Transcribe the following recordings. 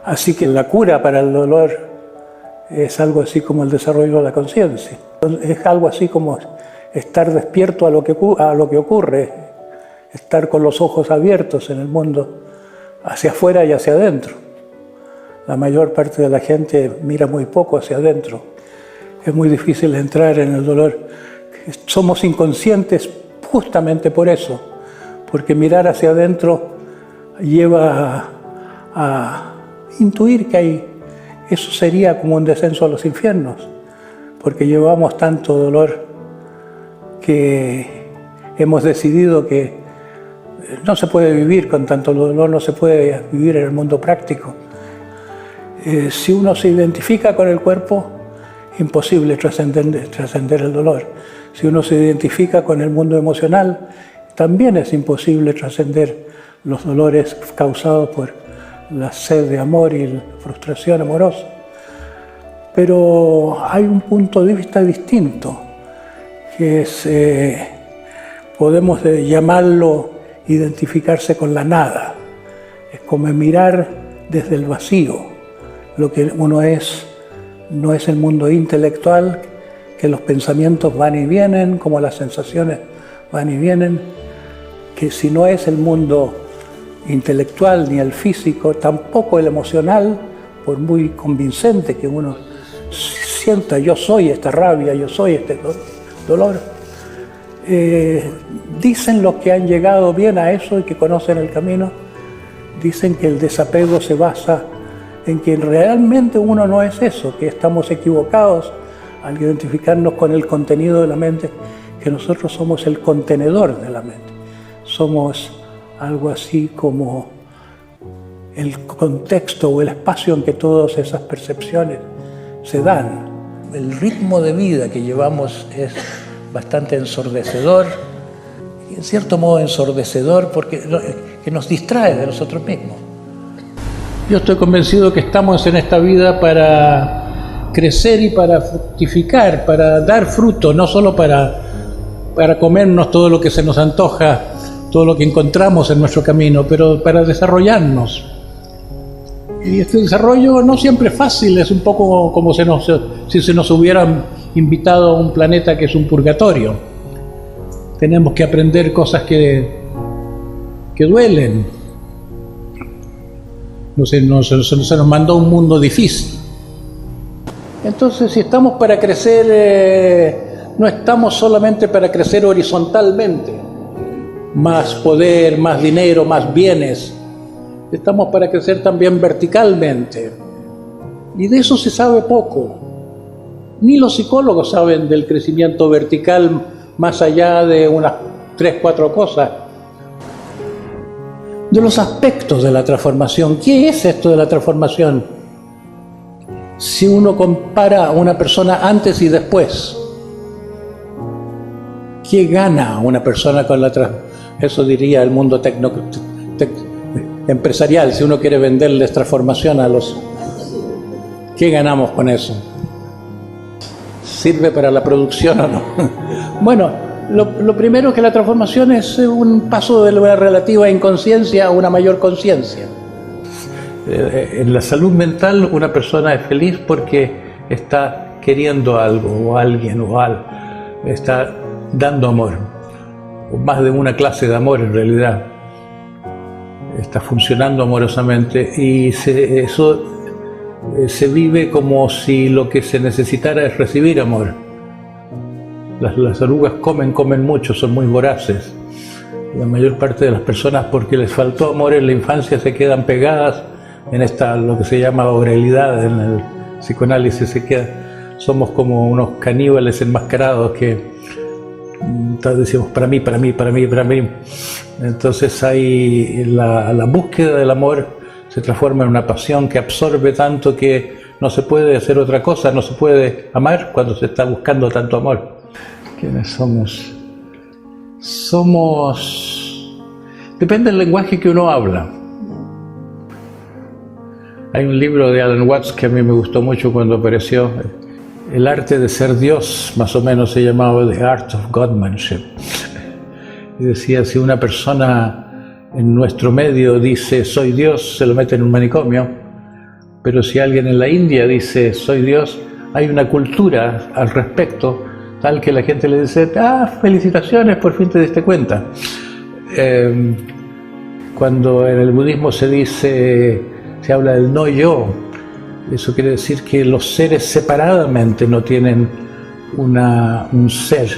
Así que la cura para el dolor es algo así como el desarrollo de la conciencia. Es algo así como estar despierto a lo que ocurre, estar con los ojos abiertos en el mundo, hacia afuera y hacia adentro. La mayor parte de la gente mira muy poco hacia adentro. Es muy difícil entrar en el dolor. Somos inconscientes justamente por eso, porque mirar hacia adentro lleva a intuir que eso sería como un descenso a los infiernos, porque llevamos tanto dolor que hemos decidido que no se puede vivir con tanto dolor, no se puede vivir en el mundo práctico. Si uno se identifica con el cuerpo, imposible trascender el dolor. Si uno se identifica con el mundo emocional, también es imposible trascender los dolores causados por la sed de amor y la frustración amorosa. Pero hay un punto de vista distinto, que es, podemos llamarlo identificarse con la nada. Es como mirar desde el vacío. Lo que uno es no es el mundo intelectual, que los pensamientos van y vienen, como las sensaciones van y vienen, que si no es el mundo intelectual ni el físico, tampoco el emocional, por muy convincente que uno sienta, yo soy esta rabia, yo soy este dolor. Dicen los que han llegado bien a eso y que conocen el camino, dicen que el desapego se basa en que realmente uno no es eso, que estamos equivocados al identificarnos con el contenido de la mente, que nosotros somos el contenedor de la mente. Somos algo así como el contexto o el espacio en que todas esas percepciones se dan. El ritmo de vida que llevamos es bastante ensordecedor, y en cierto modo ensordecedor porque nos distrae de nosotros mismos. Yo estoy convencido que estamos en esta vida para crecer y para fructificar, para dar fruto, no solo para comernos todo lo que se nos antoja, todo lo que encontramos en nuestro camino, pero para desarrollarnos. Y este desarrollo no siempre es fácil, es un poco como si se nos hubieran invitado a un planeta que es un purgatorio. Tenemos que aprender cosas que duelen. Se nos mandó un mundo difícil. Entonces, si estamos para crecer, no estamos solamente para crecer horizontalmente, más poder, más dinero, más bienes. Estamos para crecer también verticalmente. Y de eso se sabe poco. Ni los psicólogos saben del crecimiento vertical más allá de unas 3, 4 cosas. De los aspectos de la transformación. ¿Qué es esto de la transformación? Si uno compara a una persona antes y después, ¿qué gana una persona con la transformación? Eso diría el mundo empresarial, si uno quiere venderles transformación a los... ¿Qué ganamos con eso? ¿Sirve para la producción o no? Bueno, lo primero es que la transformación es un paso de la relativa inconsciencia a una mayor conciencia. En la salud mental una persona es feliz porque está queriendo algo o alguien o algo, está dando amor, o más de una clase de amor en realidad, está funcionando amorosamente y eso se vive como si lo que se necesitara es recibir amor. Las orugas comen mucho, son muy voraces. La mayor parte de las personas, porque les faltó amor en la infancia, se quedan pegadas en lo que se llama oralidad en el psicoanálisis. Somos como unos caníbales enmascarados que decimos para mí. Entonces la búsqueda del amor se transforma en una pasión que absorbe tanto que no se puede hacer otra cosa, no se puede amar cuando se está buscando tanto amor. ¿Quiénes somos? Depende del lenguaje que uno habla. Hay un libro de Alan Watts que a mí me gustó mucho cuando apareció, El arte de ser Dios, más o menos se llamaba The Art of Godmanship. Y decía, si una persona en nuestro medio dice soy Dios, se lo mete en un manicomio, Pero si alguien en la India dice soy Dios, hay una cultura al respecto tal que la gente le dice, felicitaciones, por fin te diste cuenta. Cuando en el budismo se habla del no yo, eso quiere decir que los seres separadamente no tienen un ser.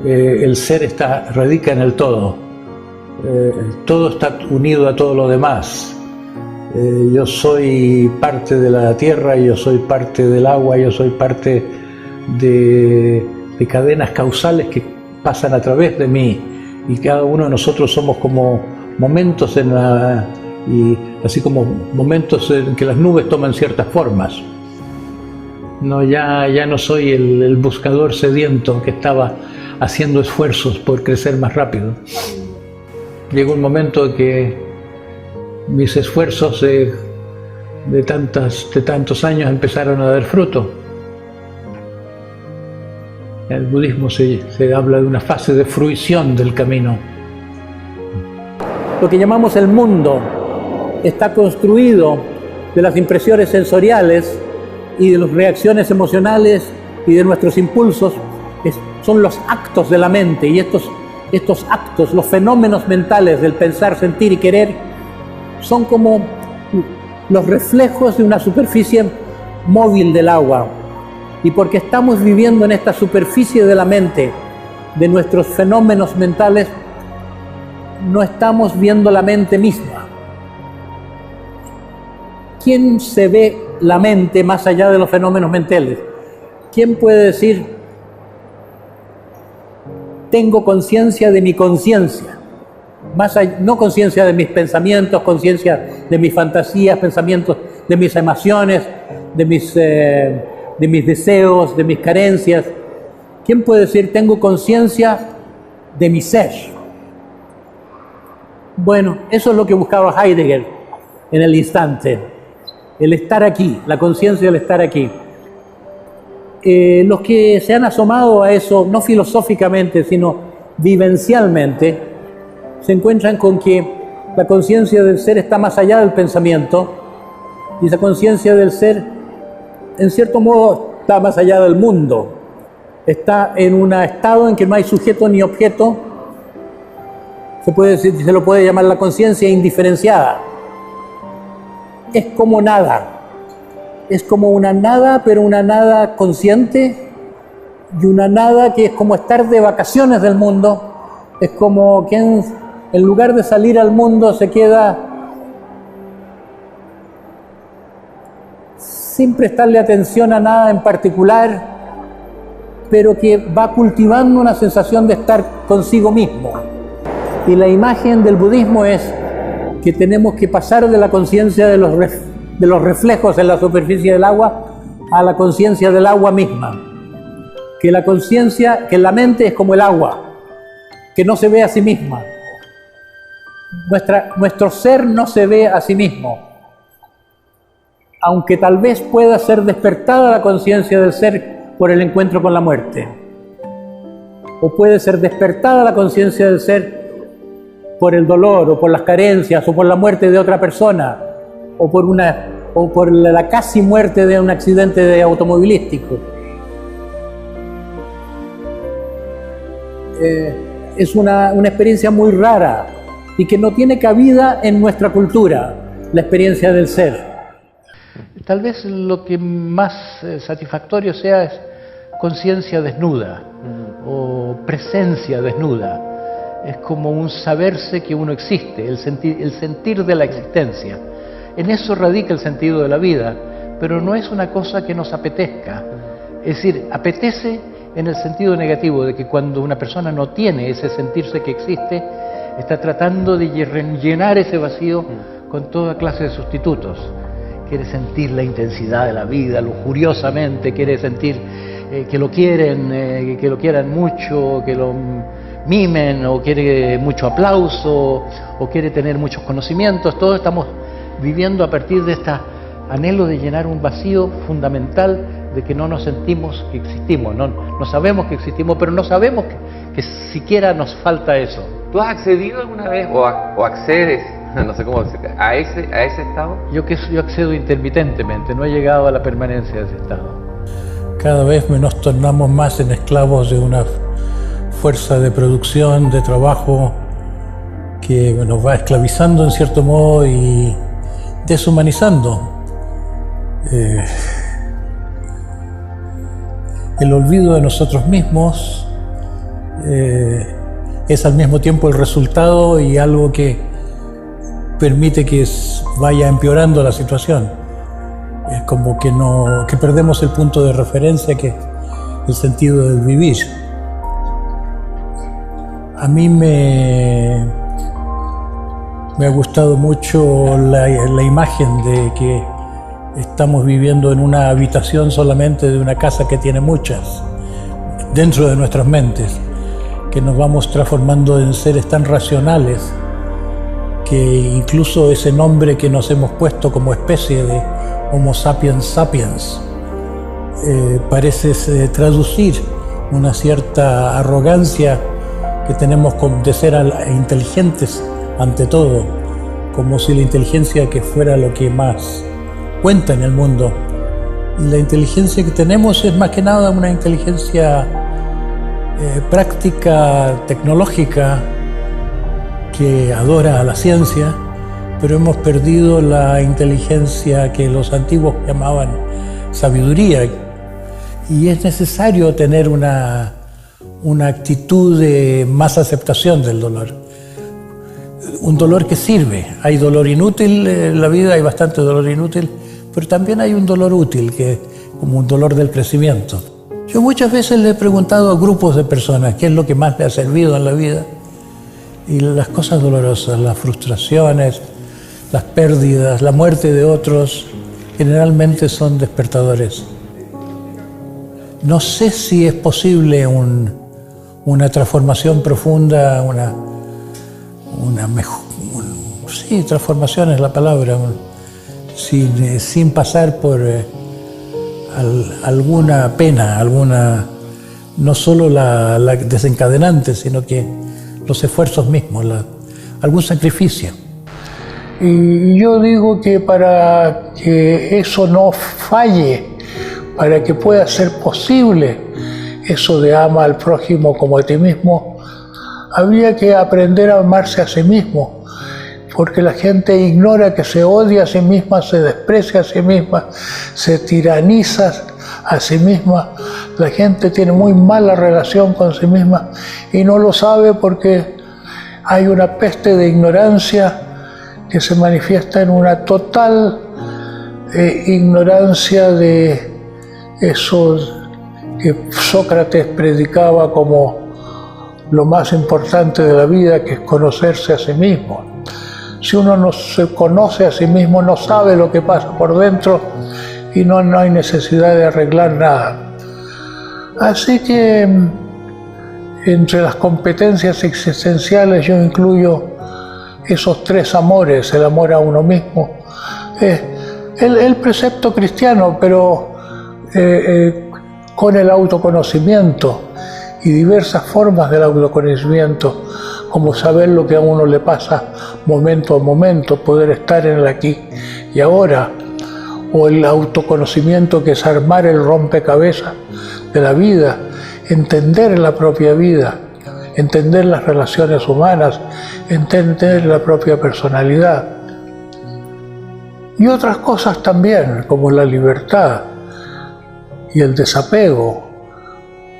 El ser radica en el todo. Todo está unido a todo lo demás. Yo soy parte de la tierra, yo soy parte del agua, yo soy parte de cadenas causales que pasan a través de mí, y cada uno de nosotros somos como momentos y así como momentos en que las nubes toman ciertas formas. No, ya no soy el buscador sediento que estaba haciendo esfuerzos por crecer más rápido. Llegó un momento en que mis esfuerzos de tantos años empezaron a dar fruto. En el budismo se habla de una fase de fruición del camino. Lo que llamamos el mundo está construido de las impresiones sensoriales y de las reacciones emocionales y de nuestros impulsos. Son los actos de la mente, y estos actos, los fenómenos mentales del pensar, sentir y querer, son como los reflejos de una superficie móvil del agua. Y porque estamos viviendo en esta superficie de la mente, de nuestros fenómenos mentales, no estamos viendo la mente misma. ¿Quién se ve la mente más allá de los fenómenos mentales? ¿Quién puede decir, tengo conciencia de mi conciencia? No conciencia de mis pensamientos, conciencia de mis fantasías, pensamientos de mis emociones, de mis deseos, de mis carencias. ¿Quién puede decir, tengo conciencia de mi ser? Bueno, eso es lo que buscaba Heidegger en el instante, el estar aquí, la conciencia del estar aquí. Los que se han asomado a eso, no filosóficamente, sino vivencialmente, se encuentran con que la conciencia del ser está más allá del pensamiento, y esa conciencia del ser, en cierto modo, está más allá del mundo. Está en un estado en que no hay sujeto ni objeto. Se lo puede llamar la conciencia indiferenciada. Es como nada. Es como una nada, pero una nada consciente, y una nada que es como estar de vacaciones del mundo. Es como quien, en lugar de salir al mundo, se queda sin prestarle atención a nada en particular, pero que va cultivando una sensación de estar consigo mismo. Y la imagen del budismo es que tenemos que pasar de la conciencia de los reflejos en la superficie del agua a la conciencia del agua misma. Que la mente es como el agua, que no se ve a sí misma. Nuestro ser no se ve a sí mismo, aunque tal vez pueda ser despertada la conciencia del ser por el encuentro con la muerte, o puede ser despertada la conciencia del ser por el dolor, o por las carencias, o por la muerte de otra persona, o por la casi muerte de un accidente automovilístico. Es una experiencia muy rara y que no tiene cabida en nuestra cultura, la experiencia del ser. Tal vez lo que más satisfactorio sea es conciencia desnuda o presencia desnuda. Es como un saberse que uno existe, el sentir de la existencia. En eso radica el sentido de la vida, pero no es una cosa que nos apetezca. Es decir, apetece en el sentido negativo, de que cuando una persona no tiene ese sentirse que existe, está tratando de llenar ese vacío con toda clase de sustitutos. Quiere sentir la intensidad de la vida, lujuriosamente, quiere sentir que lo quieran mucho, que lo mimen, o quiere mucho aplauso, o quiere tener muchos conocimientos. Todos estamos viviendo a partir de este anhelo de llenar un vacío fundamental de que no nos sentimos que existimos, no sabemos que existimos, pero no sabemos que siquiera nos falta eso. ¿Tú has accedido alguna vez o accedes no sé cómo decir, a ese estado. Yo accedo intermitentemente, no he llegado a la permanencia de ese estado. Cada vez nos tornamos más en esclavos de una fuerza de producción, de trabajo, que nos va esclavizando en cierto modo y deshumanizando. El olvido de nosotros mismos es al mismo tiempo el resultado y algo que permite que vaya empeorando la situación. Es como que perdemos el punto de referencia, que es el sentido del vivir. A mí me ha gustado mucho la imagen de que estamos viviendo en una habitación solamente de una casa que tiene muchas, dentro de nuestras mentes, que nos vamos transformando en seres tan racionales que incluso ese nombre que nos hemos puesto como especie de Homo sapiens sapiens parece traducir una cierta arrogancia que tenemos de ser inteligentes ante todo, como si la inteligencia que fuera lo que más cuenta en el mundo. La inteligencia que tenemos es más que nada una inteligencia práctica, tecnológica, que adora a la ciencia, pero hemos perdido la inteligencia que los antiguos llamaban sabiduría. Y es necesario tener una actitud de más aceptación del dolor. Un dolor que sirve. Hay dolor inútil en la vida, hay bastante dolor inútil, pero también hay un dolor útil, que es como un dolor del crecimiento. Yo muchas veces le he preguntado a grupos de personas qué es lo que más le ha servido en la vida. Y las cosas dolorosas, las frustraciones, las pérdidas, la muerte de otros, generalmente son despertadores. No sé si es posible una transformación profunda, sí, transformación es la palabra, sin pasar por alguna pena, no solo la desencadenante, sino que los esfuerzos mismos, algún sacrificio. Y yo digo que para que eso no falle, para que pueda ser posible eso de ama al prójimo como a ti mismo, habría que aprender a amarse a sí mismo, porque la gente ignora que se odia a sí misma, se desprecia a sí misma, se tiraniza a sí misma. La gente tiene muy mala relación con sí misma y no lo sabe porque hay una peste de ignorancia que se manifiesta en una total ignorancia de eso que Sócrates predicaba como lo más importante de la vida, que es conocerse a sí mismo. Si uno no se conoce a sí mismo, no sabe lo que pasa por dentro y no hay necesidad de arreglar nada. Así que entre las competencias existenciales yo incluyo esos tres amores: el amor a uno mismo, el precepto cristiano, pero con el autoconocimiento y diversas formas del autoconocimiento, como saber lo que a uno le pasa momento a momento, poder estar en el aquí y ahora, o el autoconocimiento que es armar el rompecabezas de la vida, entender la propia vida, entender las relaciones humanas, entender la propia personalidad. Y otras cosas también, como la libertad y el desapego,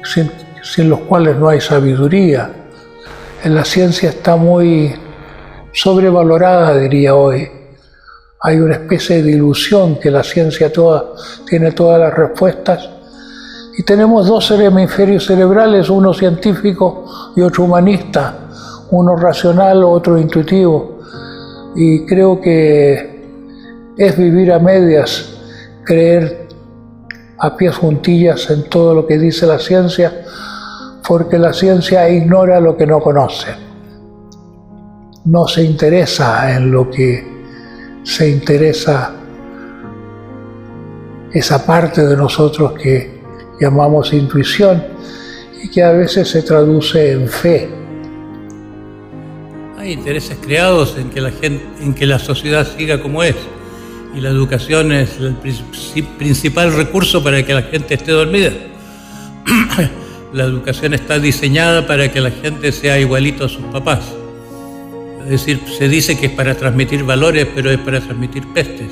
sin los cuales no hay sabiduría. La ciencia está muy sobrevalorada, diría hoy. Hay una especie de ilusión que la ciencia tiene todas las respuestas. Y tenemos dos hemisferios cerebrales, uno científico y otro humanista, uno racional, otro intuitivo. Y creo que es vivir a medias, creer a pies juntillas en todo lo que dice la ciencia, porque la ciencia ignora lo que no conoce. No se interesa en lo que se interesa esa parte de nosotros que llamamos intuición y que a veces se traduce en fe. Hay intereses creados en que la sociedad siga como es. Y la educación es el principal recurso para que la gente esté dormida. La educación está diseñada para que la gente sea igualito a sus papás. Es decir, se dice que es para transmitir valores, pero es para transmitir pestes.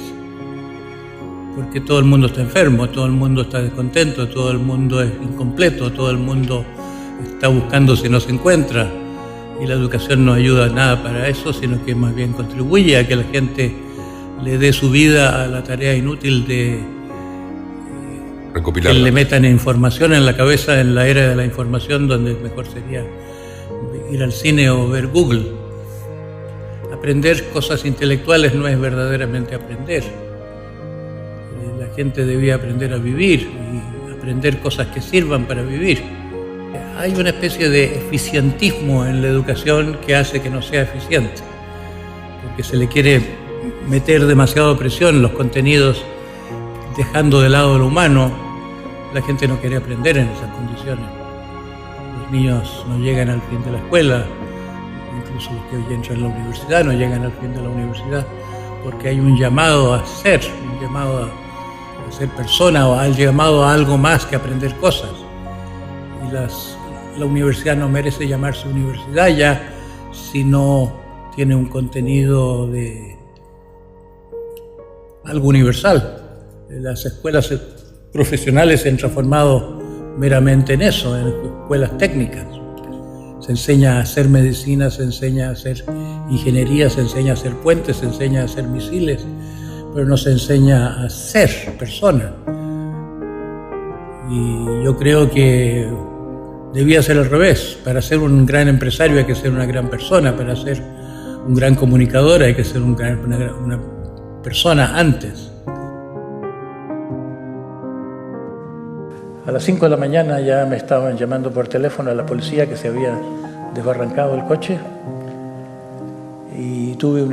Porque todo el mundo está enfermo, todo el mundo está descontento, todo el mundo es incompleto, todo el mundo está buscando si no se encuentra. Y la educación no ayuda nada para eso, sino que más bien contribuye a que la gente le dé su vida a la tarea inútil de que le metan información en la cabeza en la era de la información, donde mejor sería ir al cine o ver Google. Aprender cosas intelectuales no es verdaderamente aprender. La gente debía aprender a vivir y aprender cosas que sirvan para vivir. Hay una especie de eficientismo en la educación que hace que no sea eficiente, porque se le quiere meter demasiada presión en los contenidos, dejando de lado lo humano. La gente no quiere aprender en esas condiciones. Los niños no llegan al fin de la escuela, incluso los que hoy entran a la universidad no llegan al fin de la universidad, porque hay un llamado a ser, un llamado a ser persona, o al llamado a algo más que aprender cosas. Y la universidad no merece llamarse universidad ya si no tiene un contenido de algo universal. Las escuelas profesionales se han transformado meramente en eso, en escuelas técnicas. Se enseña a hacer medicina, se enseña a hacer ingeniería, se enseña a hacer puentes, se enseña a hacer misiles, pero no se enseña a ser persona. Y yo creo que debía ser al revés. Para ser un gran empresario hay que ser una gran persona, para ser un gran comunicador hay que ser una persona antes. A las 5 de la mañana ya me estaban llamando por teléfono a la policía que se había desbarrancado el coche. Y tuve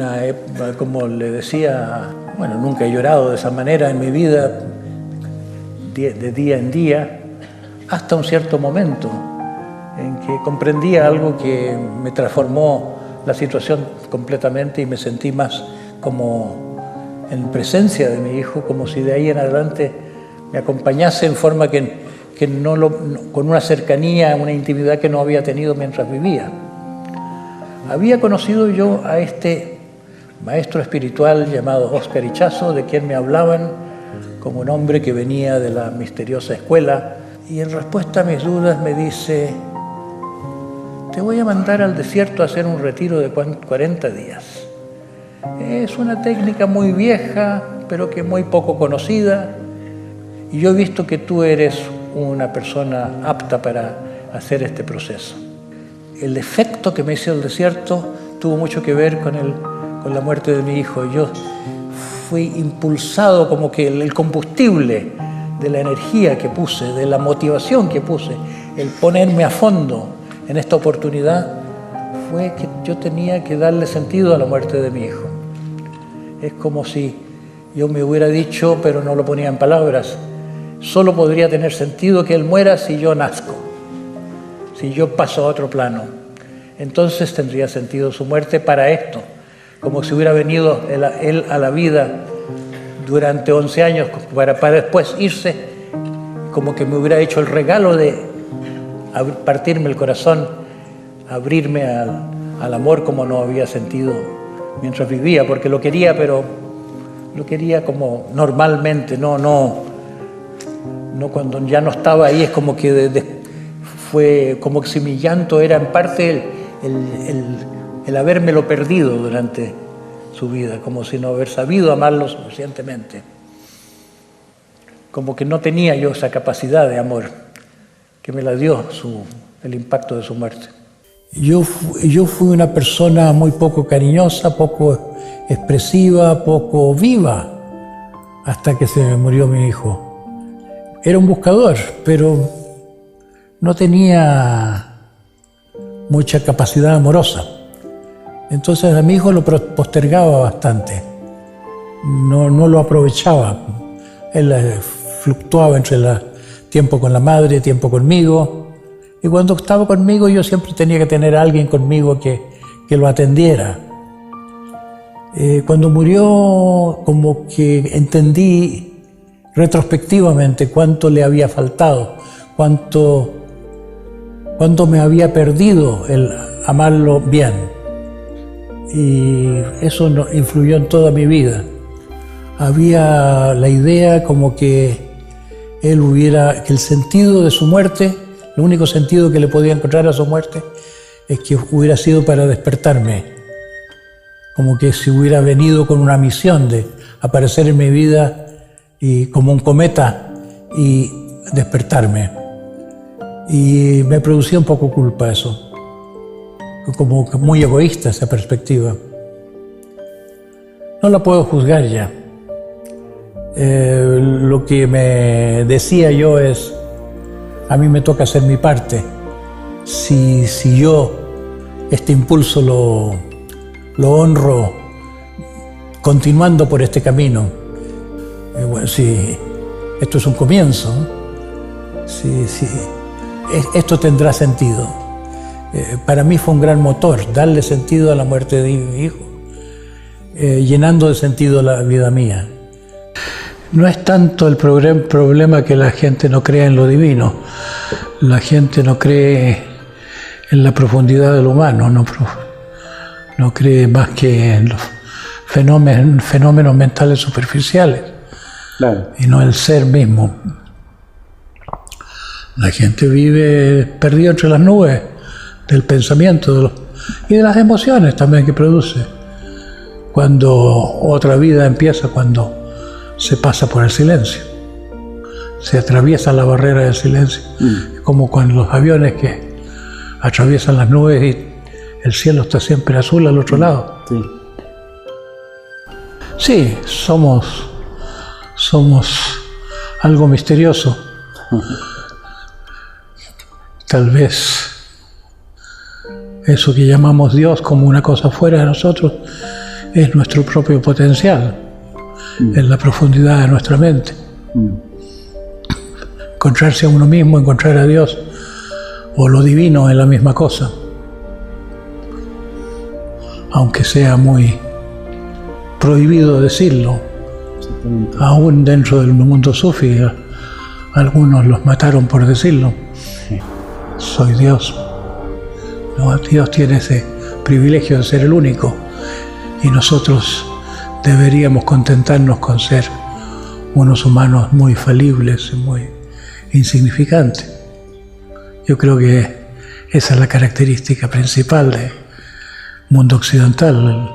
como le decía, bueno, nunca he llorado de esa manera en mi vida, de día en día, hasta un cierto momento en que comprendía algo que me transformó la situación completamente y me sentí más como en presencia de mi hijo, como si de ahí en adelante me acompañase en forma con una cercanía, una intimidad que no había tenido mientras vivía. Había conocido yo a este maestro espiritual llamado Óscar Ichazo, de quien me hablaban como un hombre que venía de la misteriosa escuela, y en respuesta a mis dudas me dice: te voy a mandar al desierto a hacer un retiro de 40 días. Es una técnica muy vieja, pero que muy poco conocida, y yo he visto que tú eres una persona apta para hacer este proceso. El efecto que me hizo el desierto tuvo mucho que ver con la muerte de mi hijo. Yo fui impulsado, como que el combustible de la energía que puse, de la motivación que puse, el ponerme a fondo en esta oportunidad, fue que yo tenía que darle sentido a la muerte de mi hijo. Es como si yo me hubiera dicho, pero no lo ponía en palabras: solo podría tener sentido que él muera si yo nazco, si yo paso a otro plano. Entonces tendría sentido su muerte para esto, como si hubiera venido él a la vida durante 11 años para después irse, como que me hubiera hecho el regalo de partirme el corazón, abrirme al amor como no había sentido mientras vivía, porque lo quería, pero lo quería como normalmente, no cuando ya no estaba ahí. Es como que fue como que si mi llanto era en parte el habérmelo perdido durante su vida, como si no haber sabido amarlo suficientemente, como que no tenía yo esa capacidad de amor que me la dio el impacto de su muerte. Yo fui una persona muy poco cariñosa, poco expresiva, poco viva, hasta que se me murió mi hijo. Era un buscador, pero no tenía mucha capacidad amorosa. Entonces a mi hijo lo postergaba bastante, no lo aprovechaba. Él fluctuaba entre tiempo con la madre, tiempo conmigo. Y cuando estaba conmigo yo siempre tenía que tener a alguien conmigo que que lo atendiera. Cuando murió, como que entendí retrospectivamente cuánto le había faltado, cuánto me había perdido el amarlo bien. Y eso influyó en toda mi vida. Había la idea como que que el sentido de su muerte, el único sentido que le podía encontrar a su muerte, es que hubiera sido para despertarme. Como que si hubiera venido con una misión de aparecer en mi vida y como un cometa y despertarme. Y me producía un poco culpa eso, como muy egoísta esa perspectiva. No la puedo juzgar ya. Lo que me decía yo es, a mí me toca hacer mi parte. Si yo este impulso lo honro continuando por este camino, bueno, si esto es un comienzo, esto tendrá sentido. Para mí fue un gran motor darle sentido a la muerte de mi hijo, llenando de sentido la vida mía. No es tanto el problema que la gente no crea en lo divino. La gente no cree en la profundidad de lo humano, no cree más que en los fenómenos mentales superficiales, claro, y no el ser mismo. La gente vive perdido entre las nubes del pensamiento y de las emociones también que produce. Cuando otra vida empieza, cuando se pasa por el silencio, se atraviesa la barrera del silencio, como con los aviones que atraviesan las nubes y el cielo está siempre azul al otro lado. Sí, somos algo misterioso. Tal vez eso que llamamos Dios como una cosa fuera de nosotros es nuestro propio potencial, en la profundidad de nuestra mente. Encontrarse a uno mismo, encontrar a Dios o lo divino es la misma cosa, aunque sea muy prohibido decirlo. Aún dentro del mundo sufi, algunos los mataron por decirlo. Soy Dios. No, Dios tiene ese privilegio de ser el único y nosotros deberíamos contentarnos con ser unos humanos muy falibles y muy insignificantes. Yo creo que esa es la característica principal del mundo occidental.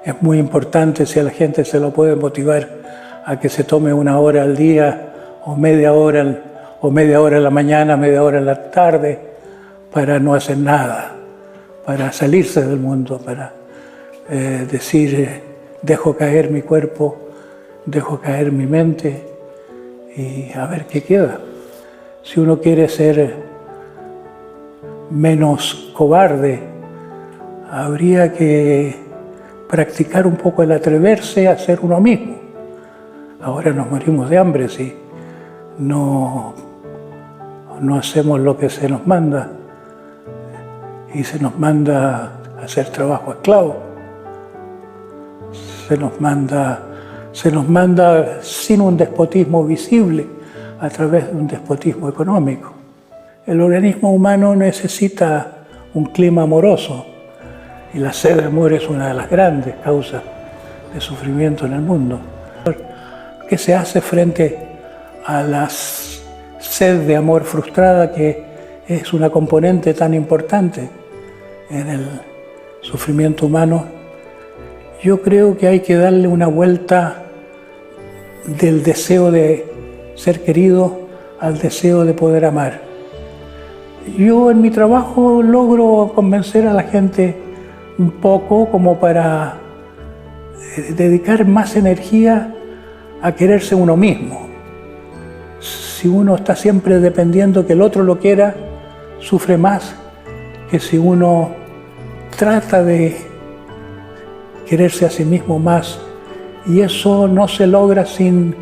Es muy importante, si a la gente se lo puede motivar a que se tome 1 hora al día o media hora en la mañana, media hora en la tarde, para no hacer nada, para salirse del mundo, para decir, dejo caer mi cuerpo, dejo caer mi mente y a ver qué queda. Si uno quiere ser menos cobarde, habría que practicar un poco el atreverse a ser uno mismo. Ahora nos morimos de hambre si no hacemos lo que se nos manda, y se nos manda a hacer trabajo esclavo. Se nos manda sin un despotismo visible, a través de un despotismo económico. El organismo humano necesita un clima amoroso, y la sed de amor es una de las grandes causas de sufrimiento en el mundo. ¿Qué se hace frente a la sed de amor frustrada, que es una componente tan importante en el sufrimiento humano? Yo creo que hay que darle una vuelta del deseo de ser querido al deseo de poder amar. Yo en mi trabajo logro convencer a la gente un poco como para dedicar más energía a quererse uno mismo. si uno está siempre dependiendo que el otro lo quiera, sufre más que si uno trata de quererse a sí mismo más. Y eso no se logra sin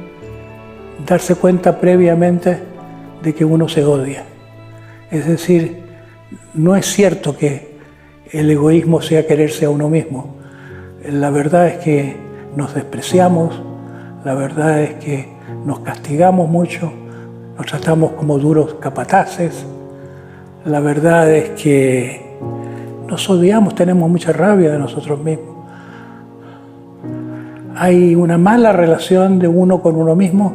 darse cuenta previamente de que uno se odia. Es decir, no es cierto que el egoísmo sea quererse a uno mismo. La verdad es que nos despreciamos, la verdad es que nos castigamos mucho, nos tratamos como duros capataces, la verdad es que nos odiamos, tenemos mucha rabia de nosotros mismos. Hay una mala relación de uno con uno mismo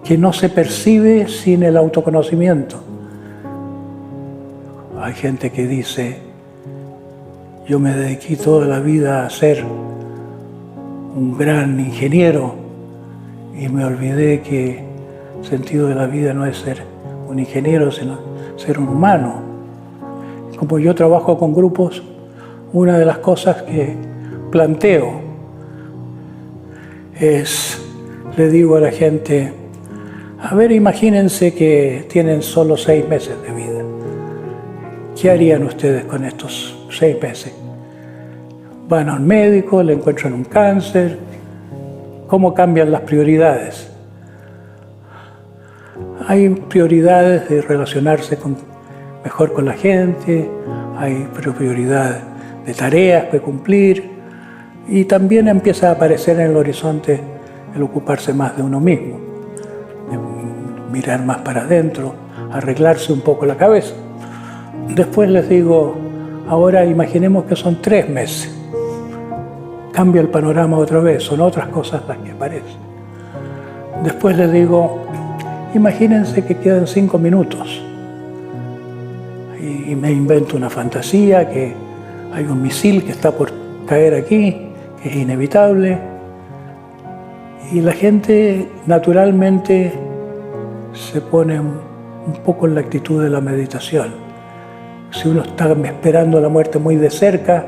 que no se percibe sin el autoconocimiento. Hay gente que dice, yo me dediqué toda la vida a ser un gran ingeniero y me olvidé que el sentido de la vida no es ser un ingeniero, sino ser un humano. Como yo trabajo con grupos, una de las cosas que planteo es, le digo a la gente, a ver, imagínense que tienen solo 6 meses de vida. ¿Qué harían ustedes con estos 6 meses? Van a un médico, le encuentran un cáncer. ¿Cómo cambian las prioridades? Hay prioridades de relacionarse mejor con la gente, hay prioridad de tareas que cumplir y también empieza a aparecer en el horizonte el ocuparse más de uno mismo, de mirar más para adentro, arreglarse un poco la cabeza. Después les digo, ahora imaginemos que son 3 meses. Cambia el panorama otra vez, son otras cosas las que aparecen. Después les digo, imagínense que quedan 5 minutos. Y me invento una fantasía, que hay un misil que está por caer aquí, que es inevitable. Y la gente naturalmente se pone un poco en la actitud de la meditación. Si uno está esperando la muerte muy de cerca,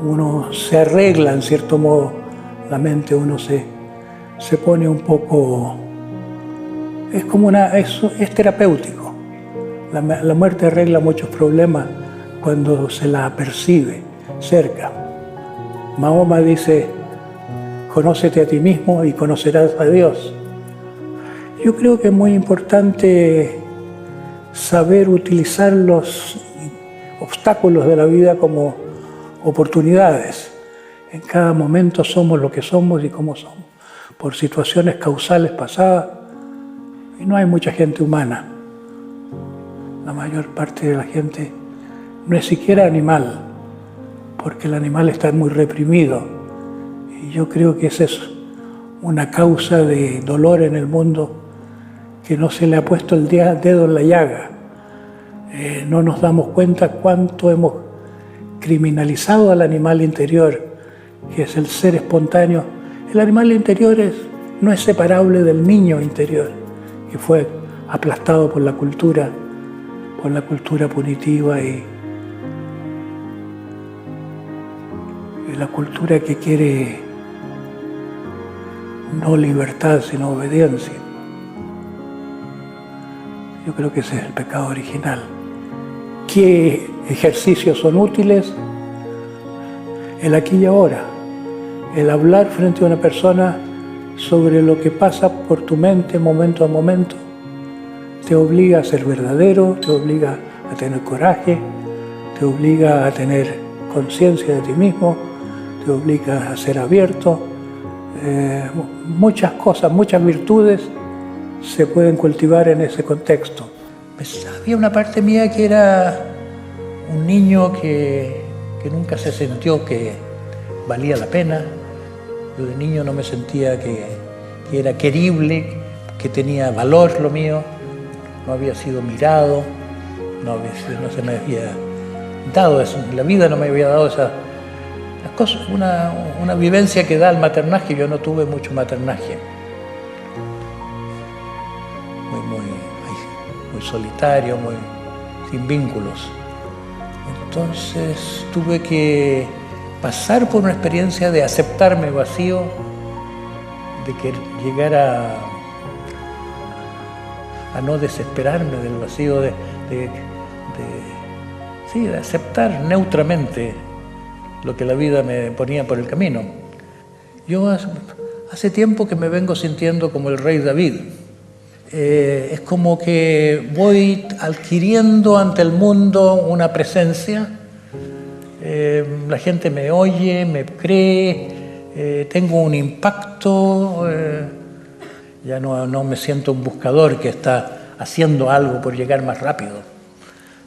uno se arregla en cierto modo la mente, uno se pone un poco, es terapéutico. La muerte arregla muchos problemas cuando se la percibe cerca. Mahoma dice, conócete a ti mismo y conocerás a Dios. Yo creo que es muy importante saber utilizar los obstáculos de la vida como oportunidades. En cada momento somos lo que somos y cómo somos, por situaciones causales pasadas, y no hay mucha gente humana. La mayor parte de la gente no es siquiera animal, porque el animal está muy reprimido, y yo creo que esa es una causa de dolor en el mundo que no se le ha puesto el dedo en la llaga. No nos damos cuenta cuánto hemos criminalizado al animal interior, que es el ser espontáneo. El animal interior no es separable del niño interior, que fue aplastado por la cultura punitiva y la cultura que quiere no libertad, sino obediencia. Yo creo que ese es el pecado original. ¿Qué ejercicios son útiles? El aquí y ahora. El hablar frente a una persona sobre lo que pasa por tu mente momento a momento. Te obliga a ser verdadero, te obliga a tener coraje, te obliga a tener conciencia de ti mismo, te obliga a ser abierto. Muchas cosas, muchas virtudes se pueden cultivar en ese contexto. Pues había una parte mía que era un niño que nunca se sintió que valía la pena. Yo de niño no me sentía que era querible, que tenía valor lo mío. No había sido mirado, no se me había dado eso. La vida no me había dado esas cosas, una vivencia que da el maternaje. Yo no tuve mucho maternaje. Muy solitario, muy sin vínculos. Entonces tuve que pasar por una experiencia de aceptarme vacío, de que llegar a no desesperarme del vacío, de aceptar neutramente lo que la vida me ponía por el camino. Yo hace tiempo que me vengo sintiendo como el rey David. Es como que voy adquiriendo ante el mundo una presencia. La gente me oye, me cree, tengo un impacto. Ya no me siento un buscador que está haciendo algo por llegar más rápido,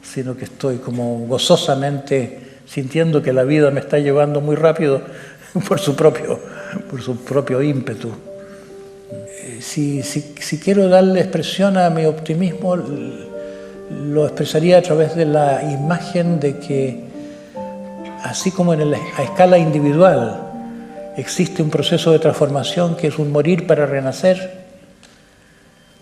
sino que estoy como gozosamente sintiendo que la vida me está llevando muy rápido por su propio ímpetu. Si quiero darle expresión a mi optimismo, lo expresaría a través de la imagen de que, así como a escala individual existe un proceso de transformación que es un morir para renacer,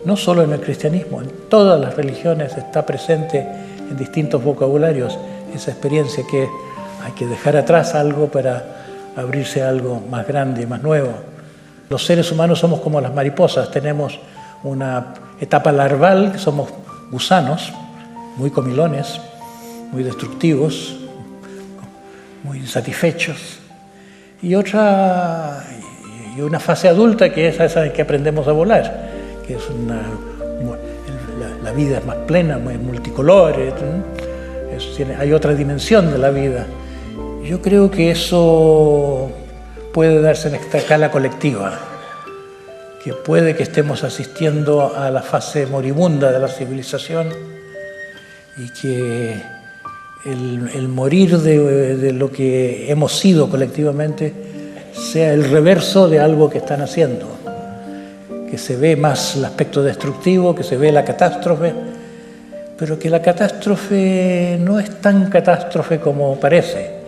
no solo en el cristianismo, en todas las religiones está presente en distintos vocabularios esa experiencia que hay que dejar atrás algo para abrirse a algo más grande y más nuevo. Los seres humanos somos como las mariposas, tenemos una etapa larval, que somos gusanos, muy comilones, muy destructivos, muy insatisfechos, y una fase adulta que es esa en que aprendemos a volar, que es la vida es más plena, muy multicolor, hay otra dimensión de la vida. Yo creo que eso puede darse en esta escala colectiva, que puede que estemos asistiendo a la fase moribunda de la civilización y que el morir de lo que hemos sido colectivamente sea el reverso de algo que están haciendo, que se ve más el aspecto destructivo, que se ve la catástrofe, pero que la catástrofe no es tan catástrofe como parece,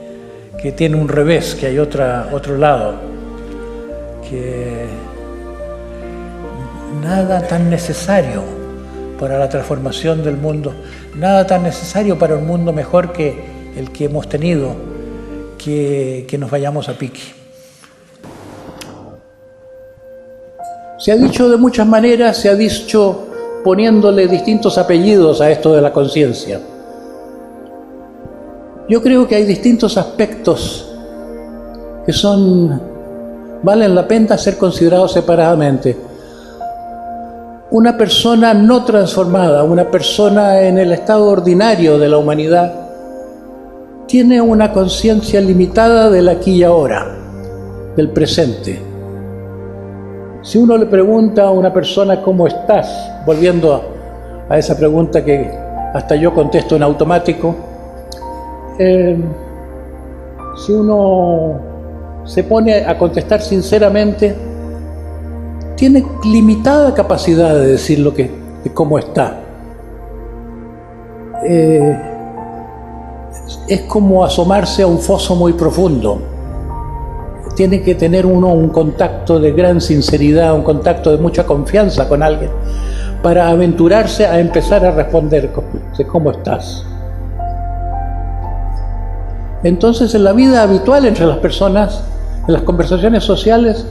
que tiene un revés, que hay otro lado, que nada tan necesario para la transformación del mundo, nada tan necesario para un mundo mejor que el que hemos tenido, que nos vayamos a pique. Se ha dicho de muchas maneras, se ha dicho poniéndole distintos apellidos a esto de la conciencia. Yo creo que hay distintos aspectos que valen la pena ser considerados separadamente. Una persona no transformada, una persona en el estado ordinario de la humanidad, tiene una conciencia limitada del aquí y ahora, del presente. Si uno le pregunta a una persona ¿cómo estás?, volviendo a esa pregunta que hasta yo contesto en automático, si uno se pone a contestar sinceramente, tiene limitada capacidad de decir de cómo está. Es como asomarse a un foso muy profundo. Tiene que tener uno un contacto de gran sinceridad, un contacto de mucha confianza con alguien para aventurarse a empezar a responder ¿cómo estás? Entonces, en la vida habitual entre las personas, en las conversaciones sociales,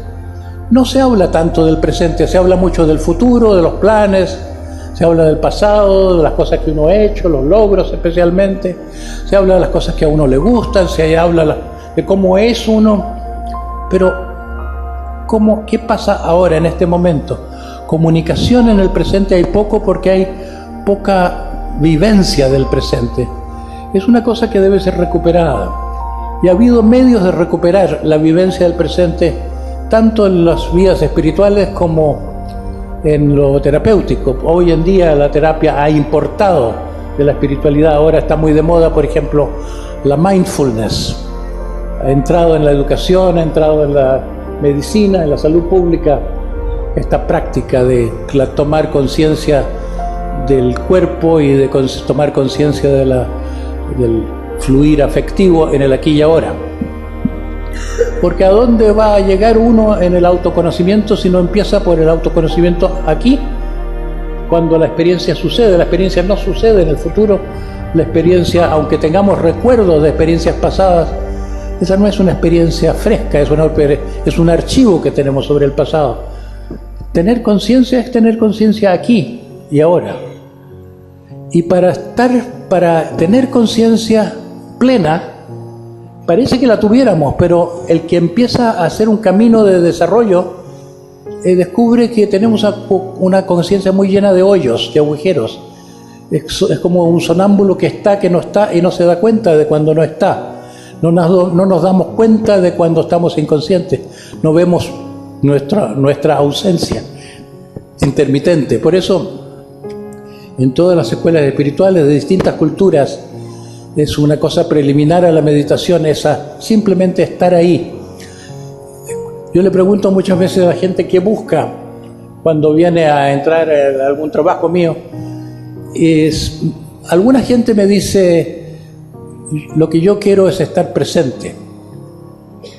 no se habla tanto del presente, se habla mucho del futuro, de los planes, se habla del pasado, de las cosas que uno ha hecho, los logros especialmente, se habla de las cosas que a uno le gustan, se habla de cómo es uno, pero ¿qué pasa ahora en este momento? Comunicación en el presente hay poco porque hay poca vivencia del presente. Es una cosa que debe ser recuperada. Y ha habido medios de recuperar la vivencia del presente, tanto en las vías espirituales como en lo terapéutico. Hoy en día la terapia ha importado de la espiritualidad. Ahora está muy de moda, por ejemplo, la mindfulness. Ha entrado en la educación, ha entrado en la medicina, en la salud pública, esta práctica de tomar conciencia del cuerpo y de tomar conciencia del fluir afectivo en el aquí y ahora. Porque ¿a dónde va a llegar uno en el autoconocimiento si no empieza por el autoconocimiento aquí? Cuando la experiencia sucede, la experiencia no sucede en el futuro, la experiencia, aunque tengamos recuerdos de experiencias pasadas, esa no es una experiencia fresca, es un archivo que tenemos sobre el pasado. Tener conciencia es tener conciencia aquí, y ahora. Y para tener conciencia plena, parece que la tuviéramos, pero el que empieza a hacer un camino de desarrollo descubre que tenemos una conciencia muy llena de hoyos, de agujeros. Es como un sonámbulo que no está y no se da cuenta de cuando no está. No nos damos cuenta de cuando estamos inconscientes. No vemos nuestra ausencia intermitente. Por eso, en todas las escuelas espirituales de distintas culturas, es una cosa preliminar a la meditación, simplemente estar ahí. Yo le pregunto muchas veces a la gente qué busca cuando viene a entrar a algún trabajo mío. Alguna gente me dice, lo que yo quiero es estar presente.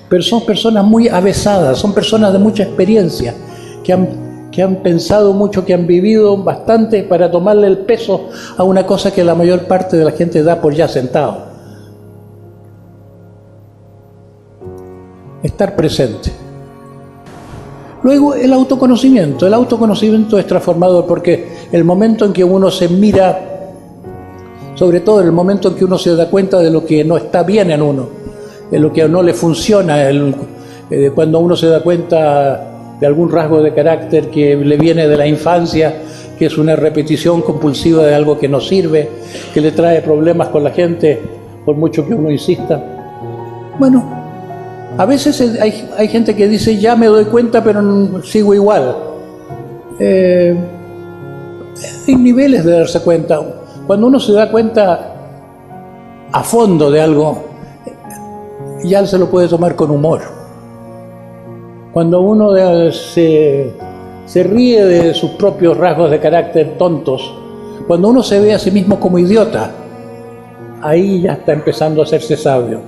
Pero son personas muy avesadas, son personas de mucha experiencia, que han pensado mucho, que han vivido bastante para tomarle el peso a una cosa que la mayor parte de la gente da por ya sentado. Estar presente. Luego el autoconocimiento. El autoconocimiento es transformador porque el momento en que uno se mira, sobre todo el momento en que uno se da cuenta de lo que no está bien en uno, de lo que no le funciona, cuando uno se da cuenta de algún rasgo de carácter que le viene de la infancia, que es una repetición compulsiva de algo que no sirve, que le trae problemas con la gente, por mucho que uno insista. Bueno, a veces hay gente que dice, ya me doy cuenta, pero sigo igual. Hay niveles de darse cuenta. Cuando uno se da cuenta a fondo de algo, ya se lo puede tomar con humor. Cuando uno se ríe de sus propios rasgos de carácter tontos, cuando uno se ve a sí mismo como idiota, ahí ya está empezando a hacerse sabio.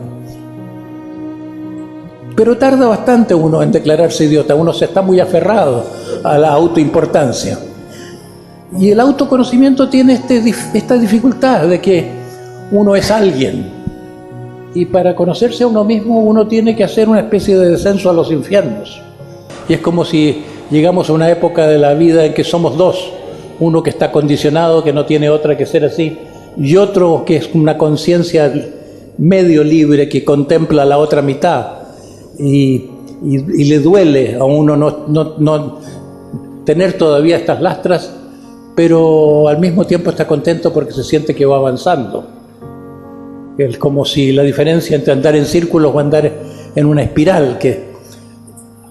Pero tarda bastante uno en declararse idiota, uno se está muy aferrado a la autoimportancia. Y el autoconocimiento tiene esta dificultad de que uno es alguien. Y para conocerse a uno mismo uno tiene que hacer una especie de descenso a los infiernos. Y es como si llegamos a una época de la vida en que somos dos. Uno que está condicionado, que no tiene otra que ser así, y otro que es una conciencia medio libre que contempla la otra mitad. Y le duele a uno no tener todavía estas lastras, pero al mismo tiempo está contento porque se siente que va avanzando. Es como si la diferencia entre andar en círculos o andar en una espiral, que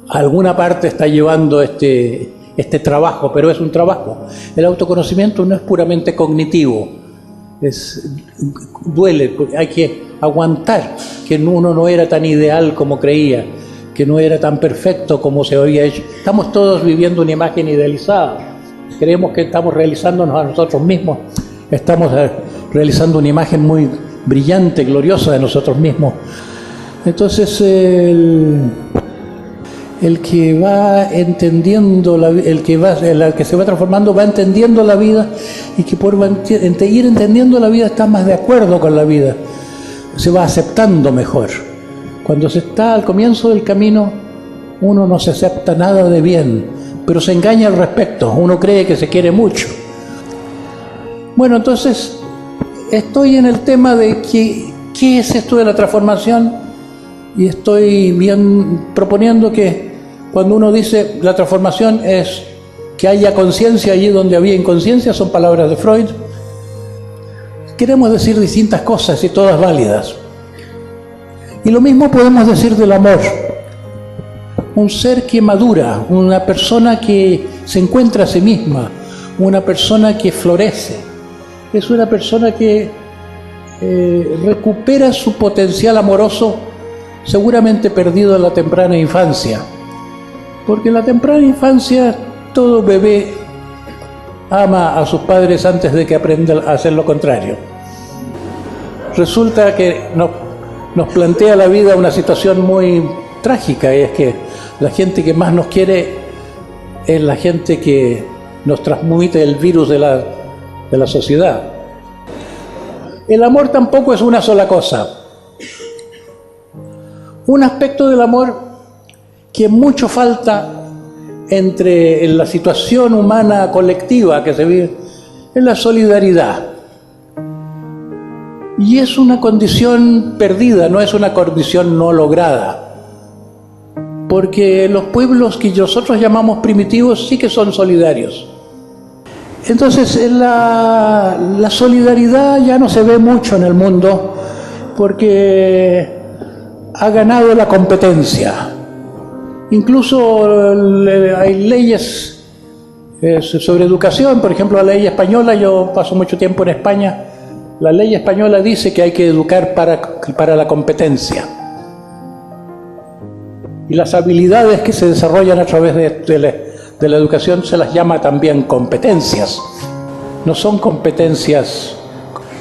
a alguna parte está llevando este trabajo, pero es un trabajo. El autoconocimiento no es puramente cognitivo, duele, hay que aguantar que uno no era tan ideal como creía, que no era tan perfecto como se había hecho. Estamos todos viviendo una imagen idealizada, creemos que estamos realizándonos a nosotros mismos, estamos realizando una imagen muy brillante, gloriosa de nosotros mismos. Entonces el que va entendiendo, el que se va transformando va entendiendo la vida, y que por ir entendiendo la vida está más de acuerdo con la vida, se va aceptando mejor. Cuando se está al comienzo del camino, uno no se acepta nada de bien, pero se engaña al respecto, uno cree que se quiere mucho. Bueno, entonces estoy en el tema de qué es esto de la transformación, y estoy proponiendo que cuando uno dice la transformación es que haya conciencia allí donde había inconsciencia, son palabras de Freud. Queremos decir distintas cosas y todas válidas. Y lo mismo podemos decir del amor. Un ser que madura, una persona que se encuentra a sí misma, una persona que florece, es una persona que recupera su potencial amoroso, seguramente perdido en la temprana infancia. Porque en la temprana infancia todo bebé ama a sus padres antes de que aprenda a hacer lo contrario. Resulta que nos plantea la vida una situación muy trágica, y es que la gente que más nos quiere es la gente que nos transmite el virus de la sociedad. El amor tampoco es una sola cosa. Un aspecto del amor que mucho falta en la situación humana colectiva que se vive, es la solidaridad. Y es una condición perdida, no es una condición no lograda. Porque los pueblos que nosotros llamamos primitivos sí que son solidarios. Entonces la solidaridad ya no se ve mucho en el mundo porque ha ganado la competencia. Incluso hay leyes sobre educación, por ejemplo la ley española, yo paso mucho tiempo en España, la ley española dice que hay que educar para la competencia. Y las habilidades que se desarrollan a través de la educación se las llama también competencias. No son competencias,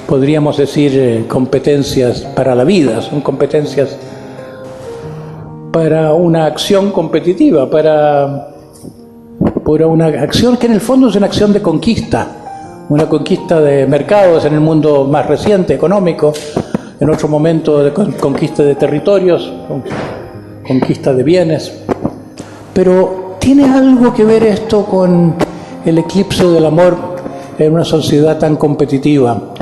podríamos decir, competencias para la vida, son competencias para una acción competitiva, para una acción que en el fondo es una acción de conquista, una conquista de mercados en el mundo más reciente, económico, en otro momento de conquista de territorios, conquista de bienes. Pero ¿tiene algo que ver esto con el eclipse del amor en una sociedad tan competitiva?